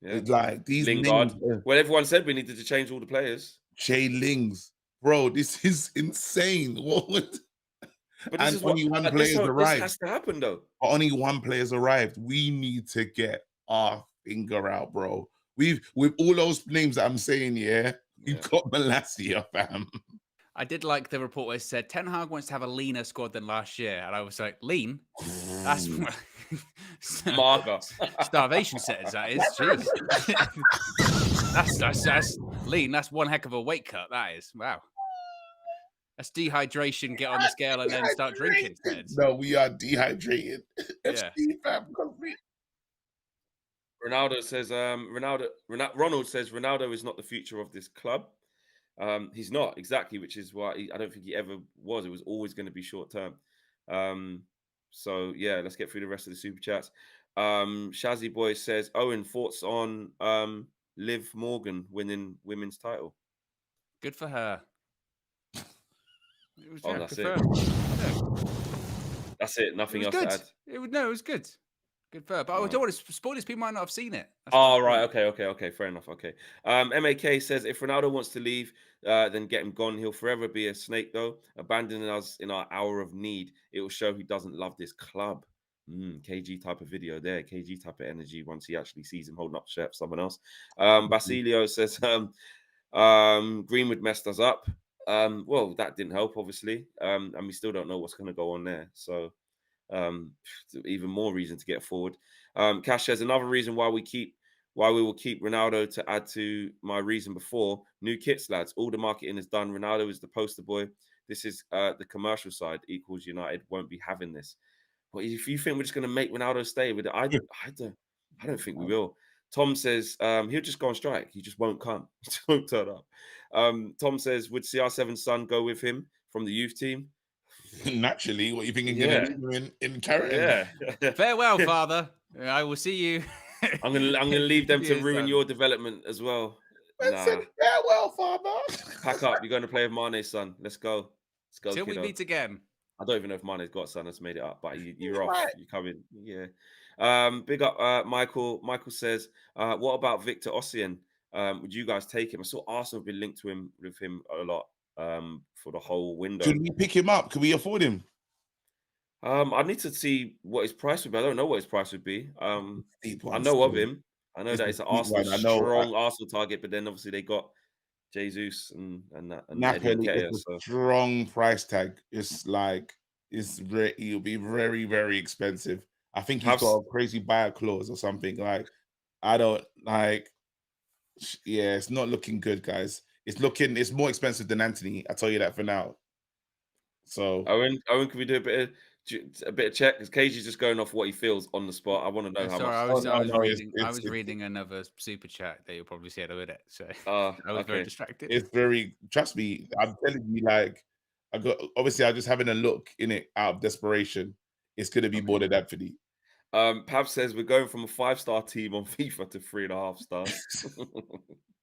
yeah. It's like these names, Lingard. Well, everyone said we needed to change all the players, Jay Lings, bro. This is insane. What would but this and is what only one this player's this arrived. has to happen though. Only one player's arrived. We need to get our finger out, bro. We've with all those names that I'm saying, yeah, we've Yeah. got Malacia, fam. I did like the report where it said Ten Hag wants to have a leaner squad than last year. And I was like, lean? That's Marga. starvation settings, that is. Jeez. that's lean. That's one heck of a weight cut. That is. Wow. That's dehydration. Get on the scale and then start drinking. Settings. No, we are dehydrated. Yeah. FC, fam, complete. Ronaldo says, Ronald says Ronaldo is not the future of this club. He's not exactly, which is why I don't think he ever was. It was always going to be short term. So yeah, let's get through the rest of the super chats. Shazzy Boy says, Owen, thoughts on Liv Morgan winning women's title? Good for her. It was, Oh, yeah, that's good it. for her. Yeah. That's it. Nothing It was else good. to add. It was good. Good for her. But I don't want to spoil this. People might not have seen it. That's Oh, the right. point. Okay. Fair enough. Okay. MAK says if Ronaldo wants to leave, then get him gone. He'll forever be a snake, though. Abandoning us in our hour of need. It will show he doesn't love this club. KG type of video there. KG type of energy once he actually sees him holding up the shirt for someone else. Basilio says Greenwood messed us up. Well, that didn't help, obviously. And we still don't know what's going to go on there. So even more reason to get forward. Cash says another reason why we will keep Ronaldo to add to my reason before. New kits, lads. All the marketing is done. Ronaldo is the poster boy. This is the commercial side. Equals United won't be having this. But if you think we're just going to make Ronaldo stay with it, I don't think we will. Tom says he'll just go on strike. He just won't come. He just won't turn up. Tom says, would CR7's son go with him from the youth team? Naturally, what you think you're Yeah. gonna leave him in Carragher? Yeah. Farewell, father. I will see you. I'm gonna leave them to Years ruin time. your development as well. Man Nah, said farewell, father. pack up. You're going to play with Mane's son. Let's go. Let's go, Till we kiddo. meet again. I don't even know if Mane's got a son. That's made it up, but you're off. Right. You come in. Yeah. Big up, Michael. Michael says, what about Victor Osimhen? Would you guys take him? I saw Arsenal have been linked to him with him a lot for the whole window. Could we pick him up? Could we afford him? I need to see what his price would be. I don't know what his price would be. Steep I one know of still. him. I know It's that a it's an steep Arsenal one. I know. strong Arsenal target, but then obviously they got Jesus and Eddie Napoli Nketiah, is a so strong price tag. It'll be very, very expensive. I think he's Have got a crazy buyer clause or something. Like, I don't like. Yeah, it's not looking good, guys. It's more expensive than Anthony. I tell you that for now. So Owen, can we do a bit of check? Because KG's just going off what he feels on the spot. I want to know how Sorry, much. I was reading. I it's- was reading another super chat that you'll probably see it with it. So Ah, I was very okay. distracted. It's very. Trust me, I'm telling you. Like, I'm just having a look in it out of desperation. It's gonna be more than that for me. Pav says we're going from a 5-star team on FIFA to 3.5 stars.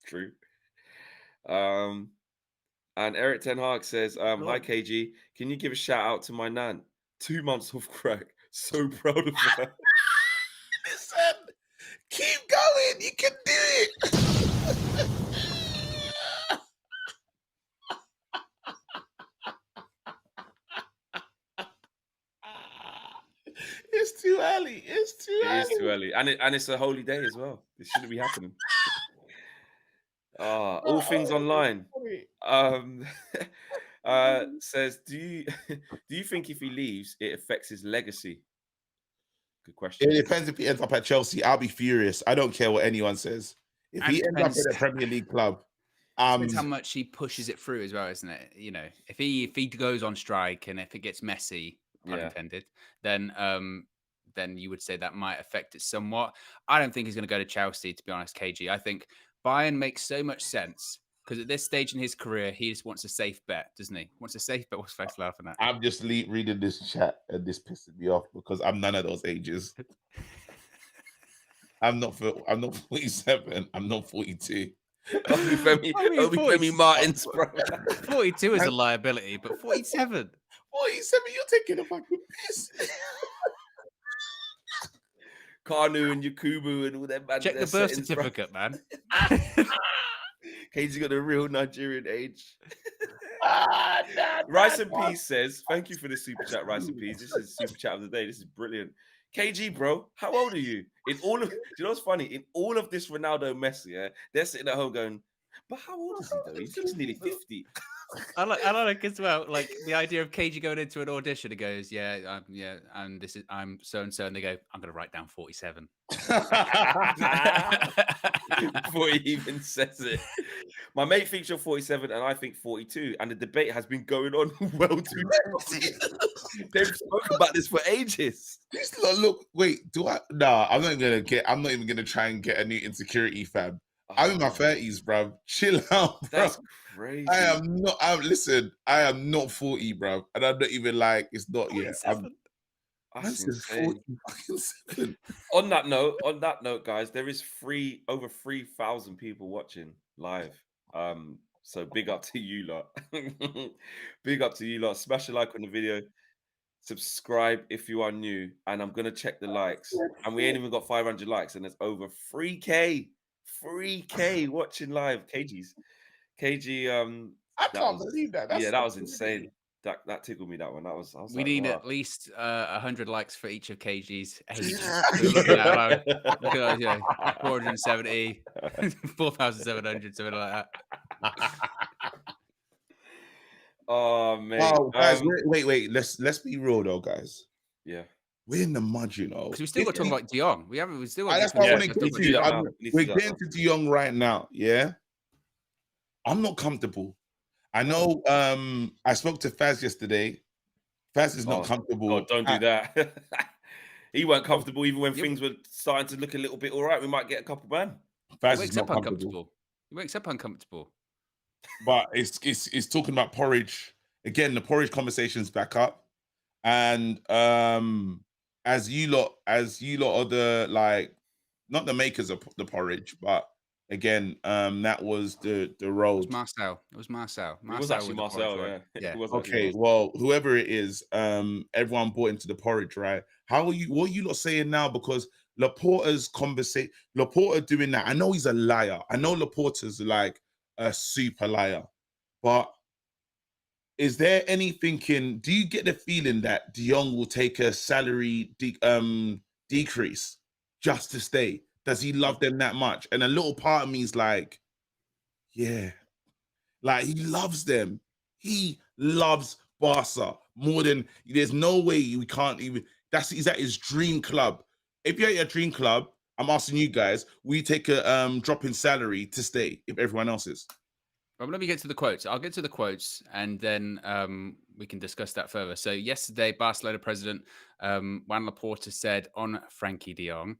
True. And Eric Ten Hag says, "Hi KG, can you give a shout out to my nan? 2 months off crack. So proud of her." Listen, keep going. You can do it. It's too early. It's too early. It is too early, and it's a holy day as well. This shouldn't be happening. All things online. Says, do you think if he leaves, it affects his legacy? Good question. It depends if he ends up at Chelsea. I'll be furious. I don't care what anyone says. If And he it ends up depends- in a Premier League club, Depends how much he pushes it through as well, isn't it? You know, if he goes on strike and if it gets messy, pun Yeah. intended, then you would say that might affect it somewhat. I don't think he's going to go to Chelsea, to be honest, KG. I think Bayern makes so much sense because at this stage in his career, he just wants a safe bet, doesn't he? Wants a safe bet. What's Face laughing at? I'm just reading this chat and this pisses me off because I'm none of those ages. I'm not 47. I'm not 42. Femi Martins, bro. 42 is a liability, but 47. 47, you're taking a fucking piss. Kanu and Yakubu and all them. Check the birth certificate, man. KG's got a real Nigerian age. Nah, Rice and Peas says, "Thank you for the super chat, Rice and Peas. This is super chat of the day. This is brilliant. KG, bro, how old are you? Do you know what's funny? In all of this Ronaldo mess, yeah, they're sitting at home going, but how old is he though? He's nearly 50. I like as well, like the idea of KG going into an audition and goes, and I'm so and so, and they go, I'm going to write down 47 before he even says it. My mate thinks you're 47 and I think 42, and the debate has been going on well too long. They've spoken about this for ages. Look, wait, Nah, I'm not even gonna try and get a new insecurity, fam. I'm in my 30s, bro. Chill out, bro. That's crazy. I am not 40, bro. And I'm not even like, it's not yet. That's insane. On that note, guys, there is over 3,000 people watching live. So big up to you lot. Big up to you lot. Smash a like on the video. Subscribe if you are new. And I'm gonna check the likes. And we ain't even got 500 likes, and there's over 3K watching live. KG. I can't believe that. That was insane. That tickled me, that one. I was we like, need wow. at least 100 likes for each of KG's ages. Looking at 470, 4,700, something like that. Oh man. Oh, guys, wait. Let's be real though, guys. Yeah. We're in the mud, you know. Because we still got to talk about De Jong. We still got that's to what I talk want to about get De Jong. to. We're getting to De Jong right now, yeah? I'm not comfortable. I know I spoke to Faz yesterday. Faz is not comfortable. Oh, don't do that. He weren't comfortable even when things were starting to look a little bit all right. We might get a couple man. Faz is not comfortable. He wakes up uncomfortable. But it's talking about porridge. Again, the porridge conversation's back up. And as you lot are the, like, not the makers of the porridge, but again, that was the road. It was Marcel. It was actually Marcel, yeah. Okay, well, whoever it is, everyone bought into the porridge, right? What are you lot saying now? Because Laporta's Laporta doing that. I know he's a liar. I know Laporta's like a super liar, but is there any thinking? Do you get the feeling that De Jong will take a salary decrease just to stay? Does he love them that much? And a little part of me is like, yeah, like he loves them. He loves Barca more than. There's no way we can't even. He's at his dream club. If you're at your dream club, I'm asking you guys, will you take a drop in salary to stay if everyone else is? Well, let me get to the quotes. I'll get to the quotes, and then we can discuss that further. So yesterday, Barcelona president Juan Laporta said on Frenkie de Jong,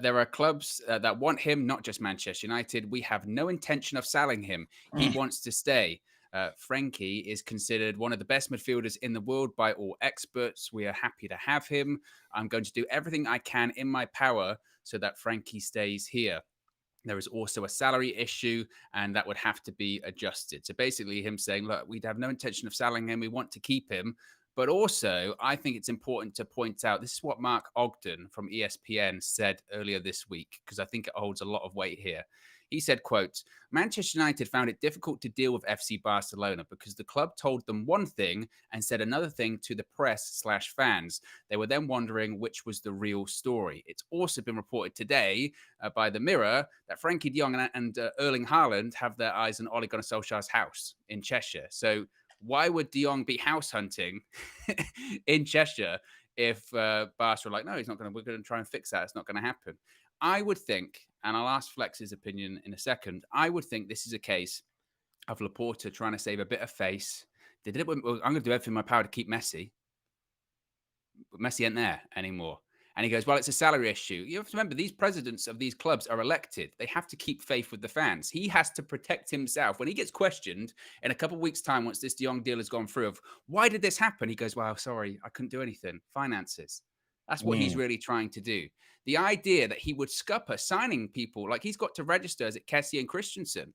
there are clubs that want him, not just Manchester United. We have no intention of selling him. He wants to stay. Frenkie is considered one of the best midfielders in the world by all experts. We are happy to have him. I'm going to do everything I can in my power so that Frenkie stays here. There is also a salary issue, and that would have to be adjusted. So basically, him saying, look, we'd have no intention of selling him. We want to keep him. But also, I think it's important to point out this is what Mark Ogden from ESPN said earlier this week, because I think it holds a lot of weight here. He said, quote, Manchester United found it difficult to deal with FC Barcelona because the club told them one thing and said another thing to the press/fans. They were then wondering which was the real story. It's also been reported today by the Mirror that Frenkie de Jong and Erling Haaland have their eyes on Ole Gunnar Solskjaer's house in Cheshire. So why would de Jong be house hunting in Cheshire if Barca are like, no, he's not going to, we're going to try and fix that. It's not going to happen. I would think, and I'll ask Flex's opinion in a second, I would think this is a case of Laporta trying to save a bit of face. They did it with, I'm going to do everything in my power to keep Messi. But Messi ain't there anymore. And he goes, well, it's a salary issue. You have to remember, these presidents of these clubs are elected. They have to keep faith with the fans. He has to protect himself. When he gets questioned in a couple of weeks' time, once this de Jong deal has gone through, of why did this happen? He goes, well, sorry, I couldn't do anything. Finances. That's what he's really trying to do. The idea that he would scupper signing people, like he's got to register as it Kessie and Christensen,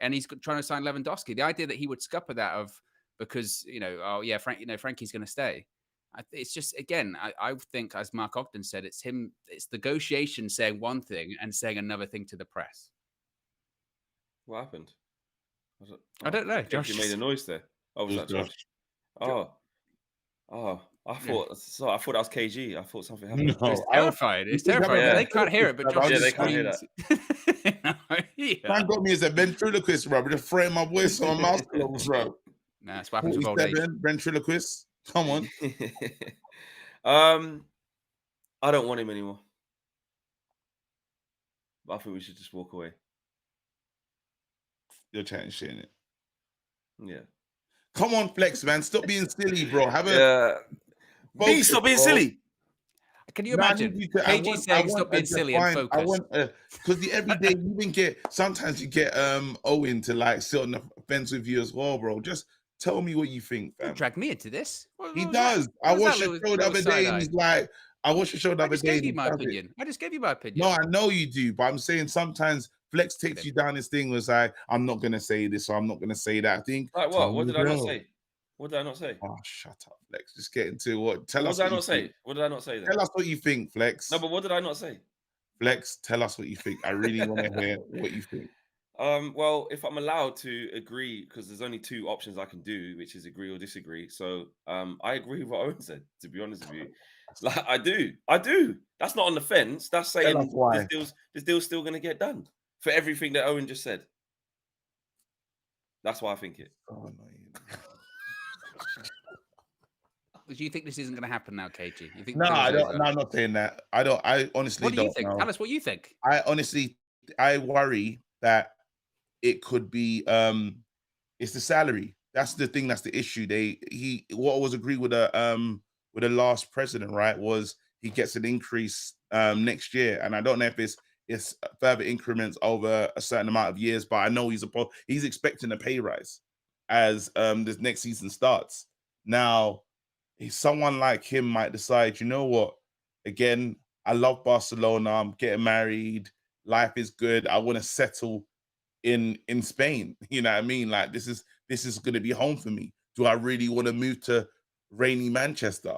and he's trying to sign Lewandowski. The idea that he would scupper that of because, oh yeah, Frankie's going to stay. It's just, again, I think, as Mark Ogden said, it's negotiation saying one thing and saying another thing to the press. What happened? I don't know. Josh, you made a noise there. Oh, was that Josh? I thought that was KG. I thought something happened. No, it's terrifying. It's terrifying. Yeah. They can't hear it, but Josh they can't hear that. Man got me as a ventriloquist, bro. Just throwing my voice on my mouth closed, bro. Nah, it's what happens with old age. Ventriloquist. Come on. I don't want him anymore. I think we should just walk away. You're chatting shit, innit? Yeah. Come on, Flex, man. Stop being silly, bro. Stop being silly. Can you imagine? KG saying stop being silly and focus. Because every day you even sometimes you get Owen to like sit on the fence with you as well, bro. Just tell me what you think, fam. Don't drag me into this. He does. I watched the show the other day and he's like, I just gave you my opinion. I just gave you my opinion. No, I know you do, but I'm saying sometimes Flex takes you down this thing was like, I'm not going to say this or I'm not going to say that. I think. Like what? What did I not say? What did I not say? Oh, shut up, Flex. Just get into what. Tell us what did I not say? What did I not say then? Tell us what you think, Flex. No, but what did I not say? Flex, tell us what you think. I really want to hear what you think. Well, if I'm allowed to agree, because there's only two options I can do, which is agree or disagree. So I agree with what Owen said, to be honest with you. Like I do. That's not on the fence. That's saying this deal's still going to get done for everything that Owen just said. That's why I think it. Oh, no. Do you think this isn't going to happen now, KG? You think? No, I don't. No, I'm not saying that. I honestly don't. What do you think? Know. Tell us what you think. I worry that it could be. It's the salary. That's the thing. That's the issue. What was agreed with the last president, right? Was he gets an increase next year, and I don't know if it's further increments over a certain amount of years, but I know he's expecting a pay rise as this next season starts. Now, someone like him might decide, you know what? Again, I love Barcelona. I'm getting married. Life is good. I want to settle in Spain. You know what I mean? Like this is going to be home for me. Do I really want to move to rainy Manchester?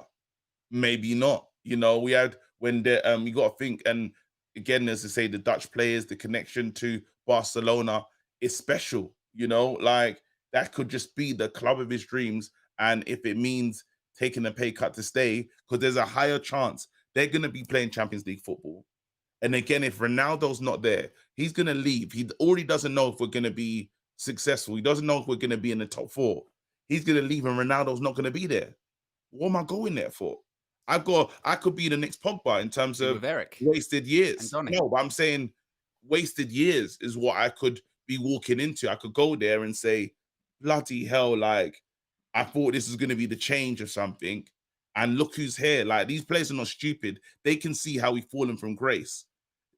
Maybe not. You know, we got to think, and again, as I say, the Dutch players, the connection to Barcelona is special. You know, like that could just be the club of his dreams. And if it means taking a pay cut to stay, because there's a higher chance they're going to be playing Champions League football. And again, if Ronaldo's not there, he's going to leave. He already doesn't know if we're going to be successful. He doesn't know if we're going to be in the top 4. He's going to leave and Ronaldo's not going to be there. What am I going there for? I could be the next Pogba in terms of wasted years. No, but I'm saying wasted years is what I could be walking into. I could go there and say, bloody hell, like I thought this was going to be the change or something. And look who's here. Like these players are not stupid. They can see how we've fallen from grace.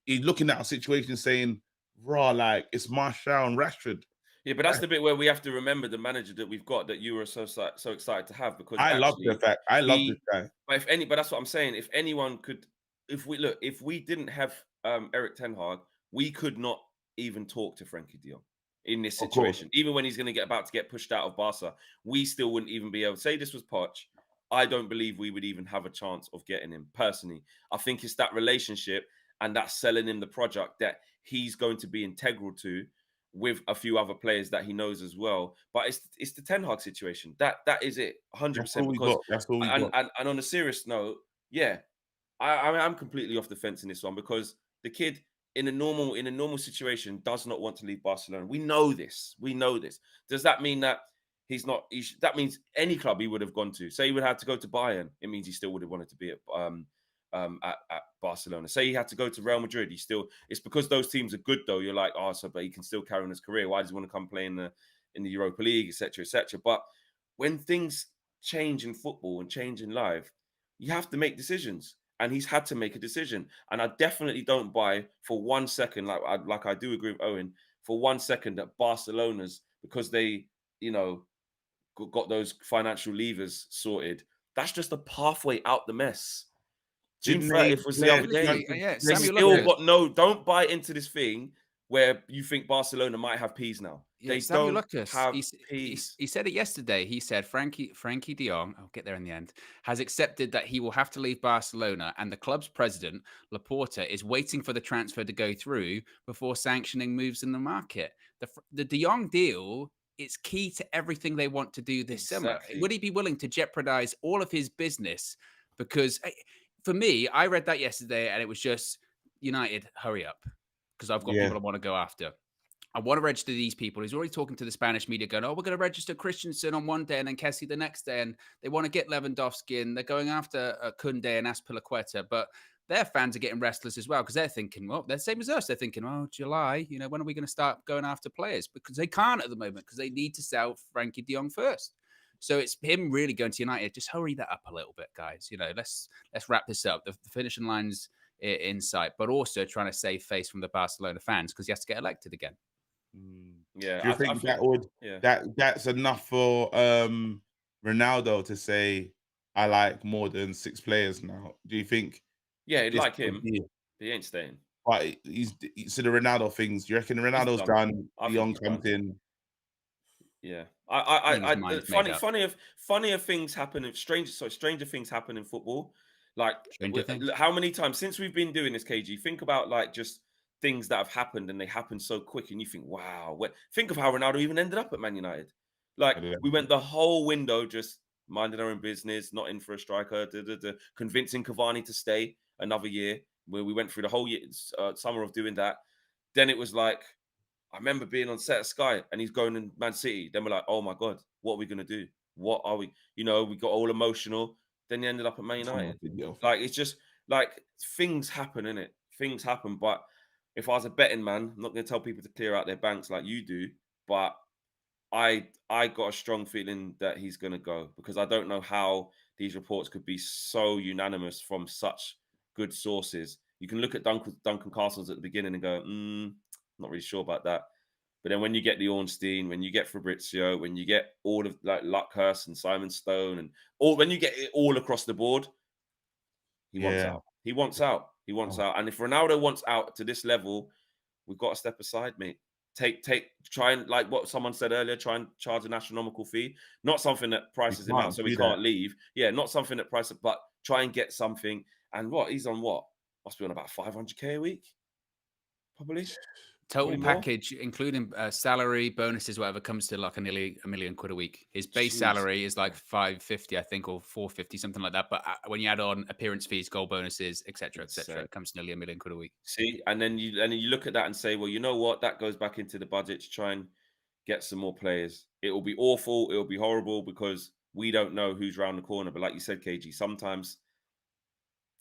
He's looking at our situation saying, raw, like it's Martial and Rashford. Yeah, but that's the bit where we have to remember the manager that we've got that you were so excited to have, because I love the actually fact. I love this guy. but that's what I'm saying. If anyone could, if we didn't have Eric Ten Hag, we could not even talk to Frenkie de Jong in this Of course. situation. Even when he's going to about to get pushed out of Barca, we still wouldn't even be able to say this was Poch. I don't believe we would even have a chance of getting him personally. I think it's that relationship and that selling him the project that he's going to be integral to, with a few other players that he knows as well. But it's the Ten Hag situation. That is it, 100%. That's all we Because got. That's all we got. and on a serious note, yeah, I'm completely off the fence in this one, because the kid in a normal situation does not want to leave Barcelona. We know this. Does that mean that he's not? That means any club he would have gone to. Say he would have to go to Bayern. It means he still would have wanted to be at Barcelona. Say he had to go to Real Madrid. It's because those teams are good though. You're like, oh, so but he can still carry on his career. Why does he want to come play in the Europa League, etc., etc.? But when things change in football and change in life, you have to make decisions. And he's had to make a decision. And I definitely don't buy for 1 second, like I do agree with Owen, for 1 second that Barcelona's, because they, got those financial levers sorted, that's just a pathway out the mess. June Didn't they 30th was the other day. Yeah, They Samuel still Lucas. got don't buy into this thing where you think Barcelona might have peas now. Yeah, They Samuel don't Lucas, have he peas. said it yesterday. He said Frankie de Jong, I'll get there in the end, has accepted that he will have to leave Barcelona, and the club's president, Laporta, is waiting for the transfer to go through before sanctioning moves in the market. The de Jong deal is key to everything they want to do this summer. Exactly. Would he be willing to jeopardize all of his business? Because for me, I read that yesterday and it was just, United, hurry up, because I've got people I want to go after. I want to register these people. He's already talking to the Spanish media going, oh, we're going to register Christensen on one day and then Kessie the next day. And they want to get Lewandowski, and they're going after Koundé and Azpilicueta. But their fans are getting restless as well, because they're thinking, well, they're the same as us. They're thinking, oh, July, when are we going to start going after players? Because they can't at the moment, because they need to sell Frenkie de Jong first. So it's him really going to United. Just hurry that up a little bit, guys. Let's wrap this up. The finishing line's in sight, but also trying to save face from the Barcelona fans, because he has to get elected again. Yeah, Do you think that would that's enough for Ronaldo to say I like more than 6 players now? Do you think? Yeah, he'd this like could him. be- He ain't staying. But so the Ronaldo things. Do you reckon Ronaldo's done? I De think Jong he's comes done. in. Yeah, I think his mind's made up. funnier things happen. Stranger things happen in football. Like, Stranger things. how many times since we've been doing this, KG? Think about like just things that have happened, and they happen so quick, and you think, wow. Think of how Ronaldo even ended up at Man United. Like, we went the whole window just minding our own business, not in for a striker, convincing Cavani to stay another year. Where we went through the whole year, summer of doing that. Then it was like, I remember being on set of Sky and he's going in Man City. Then we're like, oh my God, what are we going to do? What are we? We got all emotional. Then he ended up at Man United. Like, it's just like things happen, innit? Things happen. But if I was a betting man, I'm not going to tell people to clear out their banks like you do. But I got a strong feeling that he's going to go, because I don't know how these reports could be so unanimous from such good sources. You can look at Duncan Castles at the beginning and go, not really sure about that. But then when you get the Ornstein, when you get Fabrizio, when you get all of like Luckhurst and Simon Stone, and when you get it all across the board, he wants out. He wants out. He wants out. And if Ronaldo wants out to this level, we've got to step aside, mate. Try and, like what someone said earlier, try and charge an astronomical fee. Not something that prices him out so he can't leave. Yeah, not something that prices, but try and get something. And he's on what? Must be on about 500k a week, probably. Total package, including salary, bonuses, whatever, comes to like nearly £1 million a week. His base salary is like 550, I think, or 450, something like that. But when you add on appearance fees, goal bonuses, etc., it comes to nearly £1 million a week. See, and then you look at that and say, well, you know what? That goes back into the budget to try and get some more players. It will be awful. It will be horrible, because we don't know who's around the corner. But like you said, KG, sometimes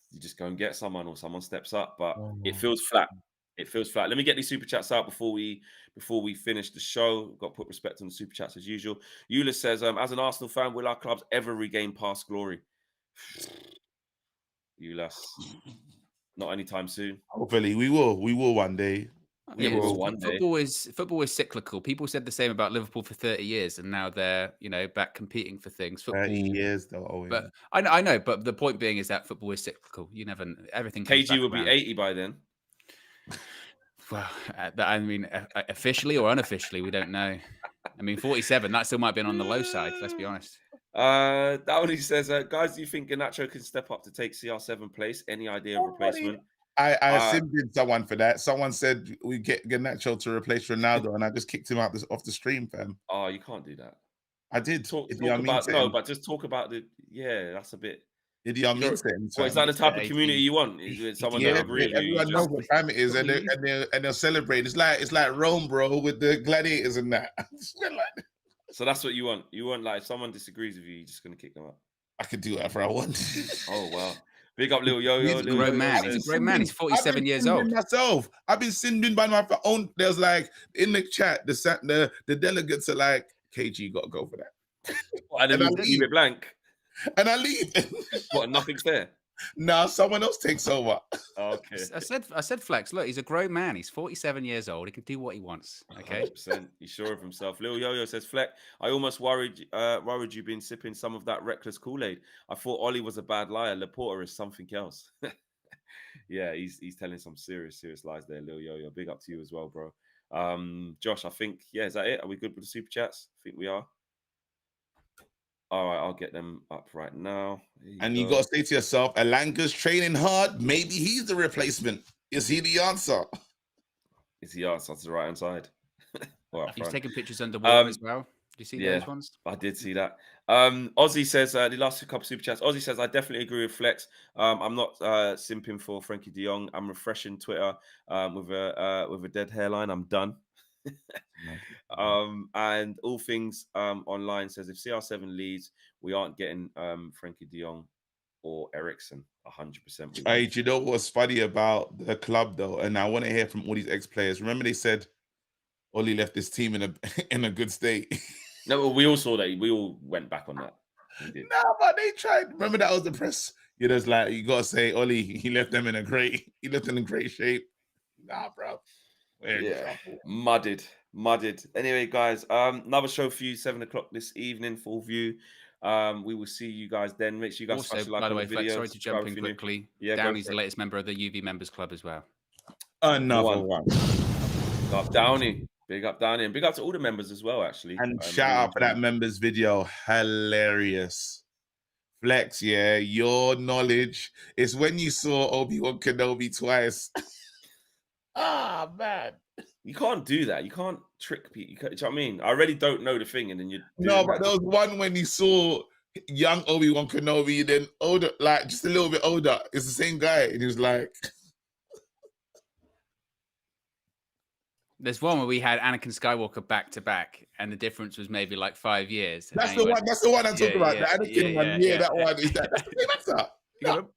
you just go and get someone, or someone steps up. But it feels flat. It feels flat. Let me get these super chats out before we finish the show. We've got to put respect on the super chats as usual. Eula says, as an Arsenal fan, will our clubs ever regain past glory? Eulas, not anytime soon. Hopefully, we will one day. We Yeah, will will. one day. football is cyclical. People said the same about Liverpool for 30 years, and now they're back competing for things. 30 Football, years though, Owen. but I know. But the point being is that football is cyclical. You never everything comes back KG will be around. 80 by then. Well, I mean, officially or unofficially, we don't know. I mean, 47. That still might be on the low side. Let's be honest. Downey says, guys, do you think Garnacho can step up to take CR7 place? Any idea of replacement? I ascended someone for that. Someone said we get Garnacho to replace Ronaldo, and I just kicked him out off the stream, fam. Oh, you can't do that. I did. Talk Idi Amin about said no, him. but just talk about the that's a bit. Idi Amin said him, What is fam. that the type of 18. community you want? Is someone Yeah, that agree with you? everyone knows what time it is, and they'll celebrate. It's like Rome, bro, with the gladiators and that. So that's what you want. You want, like, if someone disagrees with you, you're just gonna kick them out. I could do whatever I want. Oh wow! Big up, little Yo-Yo. He's a grown man. He's a grown man. He's 47 years old. Myself, I've been sending by my own. There's like in the chat, the delegates are like, KG got to go for that, And then you leave it blank. and I leave. What? Nothing's there. Now someone else takes over. Okay. I said, Flex. Look, he's a grown man. He's 47 years old. He can do what he wants. Okay. 100%. He's sure of himself. Little Yo-Yo says, Fleck, I almost worried you've been sipping some of that reckless Kool-Aid. I thought Ollie was a bad liar. Laporta is something else. Yeah, he's telling some serious lies there, Little Yo-Yo. Big up to you as well, bro. Josh, I think, is that it? Are we good with the super chats? I think we are. All right, I'll get them up right now. You got to say to yourself, Alanga's training hard. Maybe he's the replacement. Is he the answer? Is the answer to the right hand side? He's taking pictures underwater as well. Do you see those ones? I did see that. Ozzy says, the last couple of super chats. Ozzy says, I definitely agree with Flex. I'm not simping for Frenkie de Jong. I'm refreshing Twitter with a dead hairline. I'm done. And all things online says if CR7 leads, we aren't getting Frenkie de Jong or Ericsson 100%. Hey, do you know what's funny about the club though? And I want to hear from all these ex-players. Remember they said Ollie left this team in a good state. No, we all saw that. We all went back on that. No, but they tried. Remember that was the press. You know, it's like you gotta say Ollie, he left them in great shape. Nah, bro. Mudded. Anyway, guys, another show for you 7 o'clock this evening, full view. We will see you guys then. Make sure you guys also, like by the way, the video. sorry to jump in quickly. Yeah, Downey's the latest member of the UV Members Club as well. Another one. Big up Downey. Big up Downey. And big up to all the members as well, actually. And shout out for that members video. Hilarious. Flex, yeah. Your knowledge is when you saw Obi-Wan Kenobi twice. Man. You can't do that. You can't trick people. Do you know what I mean? I already don't know the thing, and then you. No, but there was one when you saw young Obi-Wan Kenobi, then older, like just a little bit older. It's the same guy, and he was like. There's one where we had Anakin Skywalker back to back, and the difference was maybe like 5 years. That's the one. That's the one I'm talking about. The Anakin one. Yeah, that one. Is that? That's the same answer. You got him.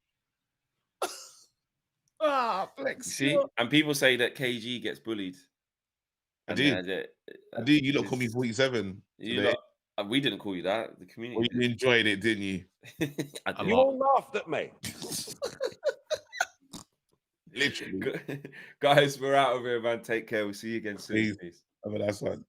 Flex. See, and people say that KG gets bullied. I do. You lot call me 47. We didn't call you that. The community. Well, you enjoyed it, didn't you? You all laughed at me. Literally. Guys, we're out of here, man. Take care. We'll see you again soon. Peace. Have a nice one.